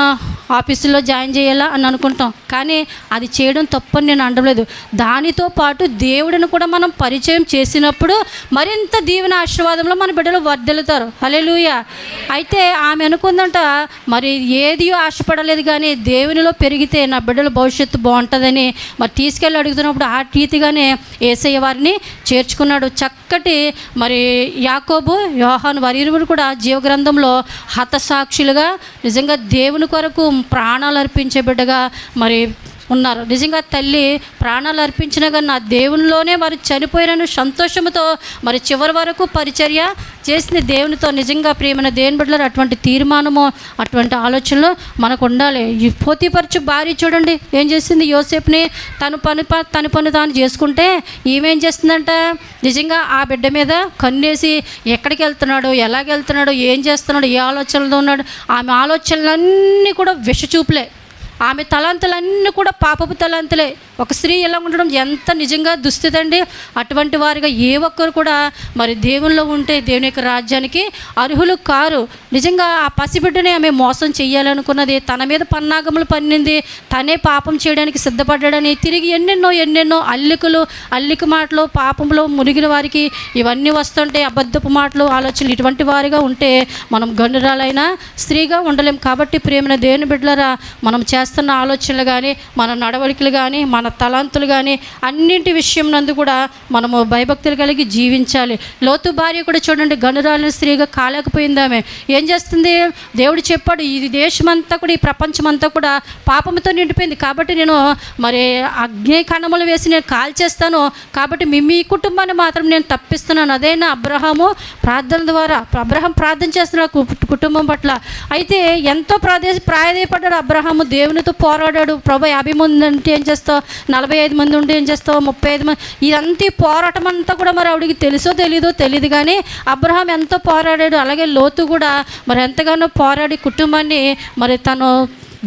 ఆఫీసులో జాయిన్ చేయాలా అని అనుకుంటాం. కానీ అది చేయడం తప్పని నేను అనలేదు. దానితో పాటు దేవుడిని కూడా మనం పరిచయం చేసినప్పుడు మరింత దీవెన ఆశీర్వాదంలో మన బిడ్డలు వర్ధిల్లుతారు. హల్లెలూయా. అయితే ఆమె అనుకుందంట, మరి ఏది ఆశపడలేదు కానీ దేవునిలో పెరిగితే నా బిడ్డల భవిష్యత్తు బాగుంటుందని మరి తీసుకెళ్ళి అడుగుతున్నప్పుడు ఆ రీతిగానే యేసయ్య వారిని చేర్చుకున్నాడు. చక్కటి మరి యాకోబు, యోహాను వారిరువురు కూడా జీవగ్రంథంలో హతసాక్షులుగా నిజంగా దేవుని కొరకు ప్రాణాలు అర్పించే బిడ్డగా మరి ఉన్నారు. నిజంగా తల్లి ప్రాణాలు అర్పించినా కానీ నా దేవునిలోనే వారు చనిపోయిన సంతోషంతో మరి చివరి వరకు పరిచర్య చేసింది దేవునితో. నిజంగా ప్రియమైన దేవుని బిడ్డలారా, అటువంటి తీర్మానము, అటువంటి ఆలోచనలు మనకు ఉండాలి. ఈ పోతీపరచు భార్య చూడండి ఏం చేసింది, యోసేపుని తన పని తాను చేసుకుంటే ఈమెం చేస్తుందంట, నిజంగా ఆ బిడ్డ మీద కన్నేసి ఎక్కడికి వెళ్తున్నాడు, ఎలాగెళ్తున్నాడు, ఏం చేస్తున్నాడు, ఏ ఆలోచనలతో ఉన్నాడు. ఆమె ఆలోచనలన్నీ కూడా విషచూపులే. ఆమె తలాంతులన్నీ కూడా పాపపు తలాంతులే. ఒక స్త్రీ ఎలా ఉండడం ఎంత నిజంగా దుస్థితి అండి. అటువంటి వారిగా ఏ ఒక్కరు కూడా మరి దేవుల్లో ఉంటే దేవుని యొక్క రాజ్యానికి అర్హులు కారు. నిజంగా ఆ పసిబిడ్డనే ఆమె మోసం చెయ్యాలనుకున్నది. తన మీద పన్నాగములు పన్నింది. తనే పాపం చేయడానికి సిద్ధపడ్డాడని తిరిగి ఎన్నెన్నో అల్లిక మాటలు, పాపంలో మునిగిన వారికి ఇవన్నీ వస్తుంటే అబద్ధపు మాటలు, ఆలోచనలు, ఇటువంటి వారిగా ఉంటే మనం గనురాలైన స్త్రీగా ఉండలేం. కాబట్టి ప్రేమైన దేవుని బిడ్డలారా, మనం చేస్తున్న ఆలోచనలు కానీ, మన నడవడికలు కానీ, మన తలాంతులు కానీ అన్నింటి విషయం నందు కూడా మనము భయభక్తులు కలిగి జీవించాలి. లోతు భార్య కూడా చూడండి, గనురాలైన స్త్రీగా కాలేకపోయింది. ఆమె ఏం చేస్తుంది, దేవుడు చెప్పాడు ఈ దేశమంతా కూడా, ఈ ప్రపంచమంతా కూడా పాపంతో నిండిపోయింది. కాబట్టి నేను మరి అగ్ని కణములు వేసి నేను కాల్చేస్తాను. కాబట్టి మీ కుటుంబాన్ని మాత్రం నేను తప్పిస్తున్నాను. అదైనా అబ్రహాము ప్రార్థన ద్వారా, అబ్రహాం ప్రార్థన చేస్తున్నాడు కుటుంబం పట్ల. అయితే ఎంతో ప్రాధేయపడ్డాడు అబ్రహాము, దేవునితో పోరాడాడు. ప్రభు 50 మంది అంటే ఏం చేస్తావు, 45 మంది ఉంటే ఏం చేస్తావు, 35 మంది, ఇదంతా పోరాటం అంతా కూడా మరి ఆవిడికి తెలియదు కానీ అబ్రహాం ఎంతో పోరాడాడు. అలాగే లోతు కూడా మరి ఎంతగానో పోరాడి కుటుంబాన్ని మరి తను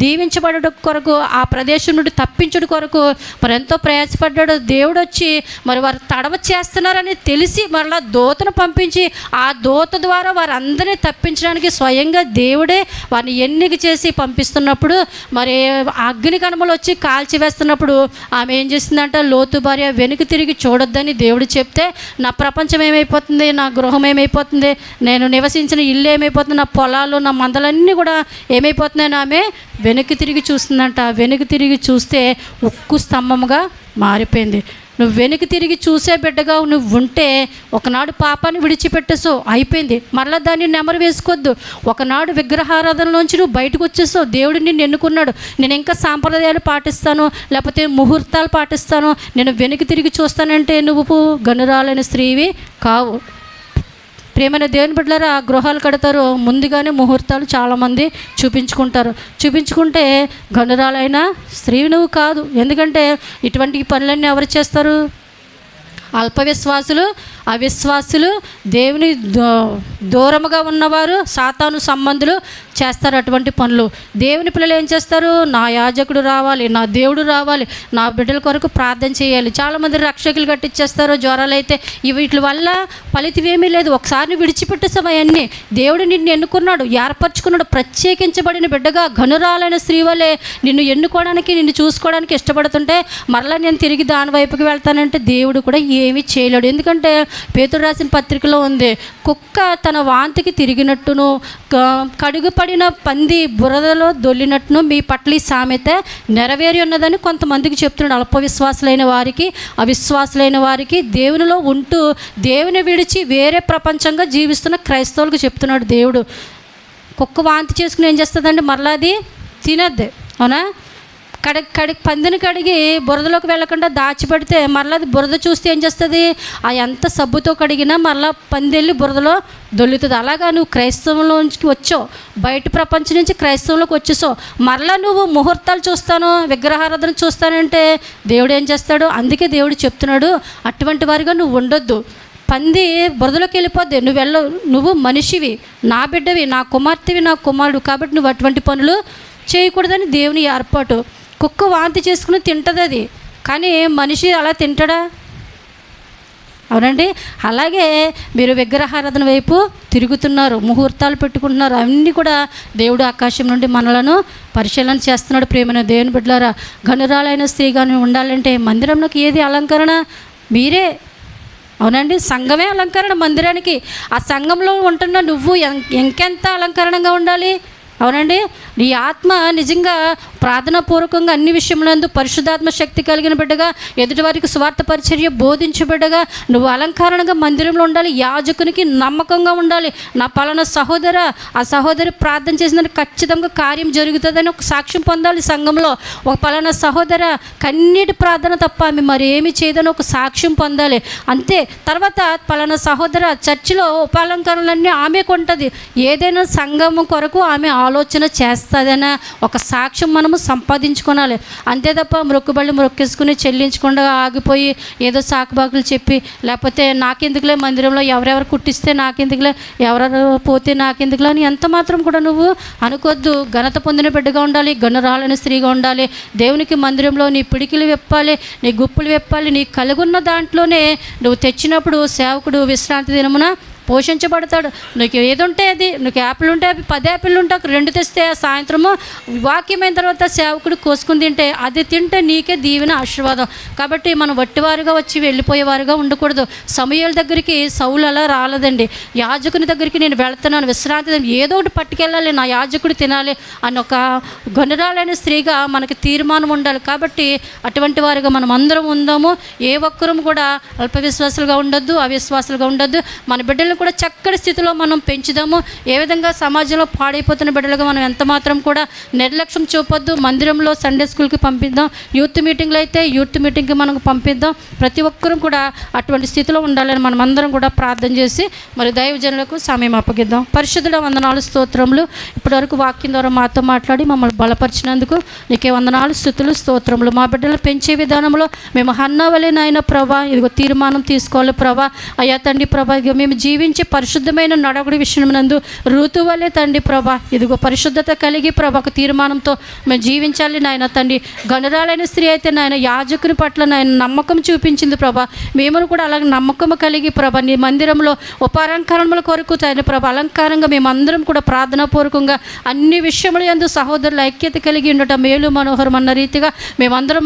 దీవించబడ కొరకు, ఆ ప్రదేశం నుండి తప్పించడం కొరకు మరి ఎంతో ప్రయాసపడ్డాడు. దేవుడు వచ్చి మరి వారు తడవ చేస్తున్నారని తెలిసి మరలా దూతను పంపించి ఆ దూత ద్వారా వారందరినీ తప్పించడానికి స్వయంగా దేవుడే వారిని ఎన్నిక చేసి పంపిస్తున్నప్పుడు మరి అగ్ని కణములు వచ్చి కాల్చివేస్తున్నప్పుడు ఆమె ఏం చేసిందంటే, లోతు భార్య వెనుక తిరిగి చూడొద్దని దేవుడు చెప్తే నా ప్రపంచం ఏమైపోతుంది, నా గృహం ఏమైపోతుంది, నేను నివసించిన ఇల్లు ఏమైపోతుంది, నా పొలాలు, నా మందలన్నీ కూడా ఏమైపోతున్నాయని ఆమె వెనక్కి తిరిగి చూస్తుందంట. వెనక్కి తిరిగి చూస్తే ఉక్కు స్తంభముగా మారిపోయింది. నువ్వు వెనక్కి తిరిగి చూసే బిడ్డగా నువ్వు ఉంటే ఒకనాడు పాపాన్ని విడిచిపెట్టేసావు, అయిపోయింది. మరలా దాన్ని నెమరు వేసుకోవద్దు. ఒకనాడు విగ్రహారాధనలోంచి నువ్వు బయటకు వచ్చేసావు, దేవుడు నిన్ను ఎన్నుకున్నాడు. నేను ఇంకా సాంప్రదాయాలు పాటిస్తాను, లేకపోతే ముహూర్తాలు పాటిస్తాను, నేను వెనక్కి తిరిగి చూస్తానంటే నువ్వు గనురాలైన స్త్రీవి కావు. ప్రియమైన దేవుని బిడ్డలారా, గృహాలు కడతారు, ముందుగానే ముహూర్తాలు చాలామంది చూపించుకుంటే గనురాలైన స్త్రీవి నువ్వు కాదు. ఎందుకంటే ఇటువంటి పనులన్నీ ఎవరు చేస్తారు? అల్పవిశ్వాసులు, అవిశ్వాసులు, దేవుని దూరముగా ఉన్నవారు, సాతాను సంబంధులు చేస్తారు అటువంటి పనులు. దేవుని పిల్లలు ఏం చేస్తారు? నా యాజకుడు రావాలి, నా దేవుడు రావాలి, నా బిడ్డల కొరకు ప్రార్థన చేయాలి. చాలామంది రక్షకులు కట్టించేస్తారు, జ్వరాలు అయితే. వీటి వల్ల ఫలితం ఏమీ లేదు. ఒకసారి విడిచిపెట్టేసాం అవన్నీ. దేవుడు నిన్ను ఎన్నుకున్నాడు, ఏర్పరచుకున్నాడు, ప్రత్యేకించబడిన బిడ్డగా గనురాలైన స్త్రీ వలె నిన్ను ఎన్నుకోవడానికి, నిన్ను చూసుకోవడానికి ఇష్టపడుతుంటే మరలా నేను తిరిగి దాని వైపుకి వెళ్తానంటే దేవుడు కూడా ఏమీ చేయలేడు. ఎందుకంటే పేతురు రాసిన పత్రికలో ఉంది, కుక్క తన వాంతికి తిరిగినట్టును, కడుగుపడిన పంది బురదలో దొల్లినట్టును మీ పట్ల ఈ సామెత నెరవేరి ఉన్నదని కొంతమందికి చెప్తున్నాడు. అల్పవిశ్వాసులైన వారికి, అవిశ్వాసులైన వారికి, దేవునిలో ఉంటూ దేవుని విడిచి వేరే ప్రపంచంగా జీవిస్తున్న క్రైస్తవులకు చెప్తున్నాడు దేవుడు. కుక్క వాంతి చేసుకుని ఏం చేస్తుందండి? మరలా అది తినద్దు, అవునా? పందిని కడిగి బురదలోకి వెళ్ళకుండా దాచిపెడితే మరలా అది బురద చూస్తే ఏం చేస్తుంది? ఆ ఎంత సబ్బుతో కడిగినా మరలా పంది వెళ్ళి బురదలో దొల్లుతుంది. అలాగా నువ్వు క్రైస్తవంలోంచి వచ్చావు, బయట ప్రపంచం నుంచి క్రైస్తవంలోకి వచ్చేసావు. మరలా నువ్వు ముహూర్తాలు చూస్తాను, విగ్రహారాధన చూస్తానంటే దేవుడు ఏం చేస్తాడు? అందుకే దేవుడు చెప్తున్నాడు, అటువంటి వారిగా నువ్వు ఉండొద్దు. పంది బురదలోకి వెళ్ళిపోద్ది, నువ్వు మనిషివి, నా బిడ్డవి, నా కుమార్తెవి, నా కుమారుడు, కాబట్టి నువ్వు అటువంటి పనులు చేయకూడదని దేవుని ఏర్పాటు. కుక్క వాంతి చేసుకుని తింటుంది అది, కానీ మనిషి అలా తింటాడా? అవునండి. అలాగే మీరు విగ్రహారాధన వైపు తిరుగుతున్నారు, ముహూర్తాలు పెట్టుకుంటున్నారు. అవన్నీ కూడా దేవుడు ఆకాశం నుండి మనలను పరిశీలన చేస్తున్నాడు. ప్రియమైన దేవుని బిడ్డలారా, గనురాలైన స్త్రీగా ఉండాలంటే మందిరంలోకి ఏది అలంకరణ? మీరే. అవునండి, సంఘమే అలంకరణ మందిరానికి. ఆ సంఘంలో ఉంటున్న నువ్వు ఇంకెంత అలంకరణగా ఉండాలి? అవునండి, నీ ఆత్మ నిజంగా ప్రార్థనాపూర్వకంగా అన్ని విషయములందు పరిశుద్ధాత్మ శక్తి కలిగిన బిడ్డగా, ఎదుటివారికి స్వార్థ పరిచర్య బోధించే బిడ్డగా నువ్వు అలంకరణగా మందిరంలో ఉండాలి. యాజకునికి నమ్మకంగా ఉండాలి. నా పలానా సహోదర, ఆ సహోదరి ప్రార్థన చేసిందని ఖచ్చితంగా కార్యం జరుగుతుందని ఒక సాక్ష్యం పొందాలి సంఘంలో. ఒక పలానా సహోదర కన్నీటి ప్రార్థన తప్ప ఆమె మరి ఏమి చేయదని ఒక సాక్ష్యం పొందాలి. అంతే. తర్వాత పలానా సహోదర చర్చిలో ఉపాలంకరణలన్నీ ఆమెకు ఉంటుంది, ఏదైనా సంఘం కొరకు ఆమె ఆలోచన చేస్తుందన్న ఒక సాక్ష్యం మనము సంపాదించుకోవాలి. అంతే తప్ప మొక్కేసుకుని చెల్లించకుండా ఆగిపోయి ఏదో సాకుబాకులు చెప్పి, లేకపోతే నాకెందుకులే మందిరంలో ఎవరెవరు కుట్టిస్తే నాకెందుకులే, ఎవరెవరు పోతే నాకెందుకులే అని ఎంత మాత్రం కూడా నువ్వు అనుకోవద్దు. ఘనత పొందిన బిడ్డగా ఉండాలి, గనురాలైన స్త్రీగా ఉండాలి. దేవునికి మందిరంలో నీ పిడికిలు విప్పాలి, నీ గుప్పులు విప్పాలి. నీ కలుగున్న దాంట్లోనే నువ్వు తెచ్చినప్పుడు సేవకుడు విశ్రాంతి దినమున పోషించబడతాడు. నీకు ఏది ఉంటే అది, నీకు యాపిల్ ఉంటే అవి 10 యాపిల్ ఉంటే 2 తెస్తే సాయంత్రము వాక్యమైన తర్వాత సేవకుడు కోసుకుని తింటే అది తింటే నీకే దీవెన, ఆశీర్వాదం. కాబట్టి మనం వట్టివారుగా వచ్చి వెళ్ళిపోయేవారుగా ఉండకూడదు. సమూయేలు దగ్గరికి సౌలు అలా రాలేదండి. యాజకుని దగ్గరికి నేను వెళ్తున్నాను, విశ్రాంతి ఏదో ఒకటి పట్టుకెళ్ళాలి, నా యాజకుడు తినాలి అని ఒక గనురాలైన స్త్రీగా మనకి తీర్మానం ఉండాలి. కాబట్టి అటువంటి వారుగా మనం అందరం ఉందాము. ఏ ఒక్కరూ కూడా అల్పవిశ్వాసులుగా ఉండొద్దు, అవిశ్వాసులుగా ఉండొద్దు. మన బిడ్డలు కూడా చక్కటి స్థితిలో మనం పెంచుదాము. ఏ విధంగా సమాజంలో పాడైపోతున్న బిడ్డలుగా మనం ఎంత మాత్రం కూడా నిర్లక్ష్యం చూపొద్దు. మందిరంలో సండే స్కూల్కి పంపిద్దాం, యూత్ మీటింగ్లో అయితే యూత్ మీటింగ్కి మనం పంపిద్దాం. ప్రతి ఒక్కరూ కూడా అటువంటి స్థితిలో ఉండాలని మనం అందరం కూడా ప్రార్థన చేసి మరి దైవజనులకు సమయం అప్పగిద్దాం. పరిశుద్ధుల వందనాలు, స్తోత్రములు. ఇప్పటివరకు వాక్యం ద్వారా మాతో మాట్లాడి మమ్మల్ని బలపరిచినందుకు నీకే వందనాలు, స్తుతులు, స్తోత్రములు. మా బిడ్డలు పెంచే విధానంలో మేము హన్నవలే నాయన ప్రభా, ఇదిగో తీర్మానం తీసుకోవాలి ప్రభా. అయ్యా తండ్రి ప్రభా, ఇదిగో మేము జీవించే పరిశుద్ధమైన నడవడి విషయమునందు ఋతువలే తండ్రి ప్రభా, ఇదిగో పరిశుద్ధత కలిగి ప్రభా ఒక తీర్మానంతో మేము జీవించాలి నాయన తండ్రి. గనురాలైన స్త్రీ అయితే నాయన యాజకుని పట్ల నాయన నమ్మకం చూపించింది ప్రభా. మేము కూడా అలాగే నమ్మకం కలిగి ప్రభా నీ మందిరంలో ఉపాలంకరణల కొరకు తండ్రి ప్రభా అలంకారంగా మేమందరం కూడా ప్రార్థనాపూర్వకంగా అన్ని విషయముల యందు సహోదరుల ఐక్యత కలిగి ఉండటం మేలు మనోహరం అన్న రీతిగా మేమందరం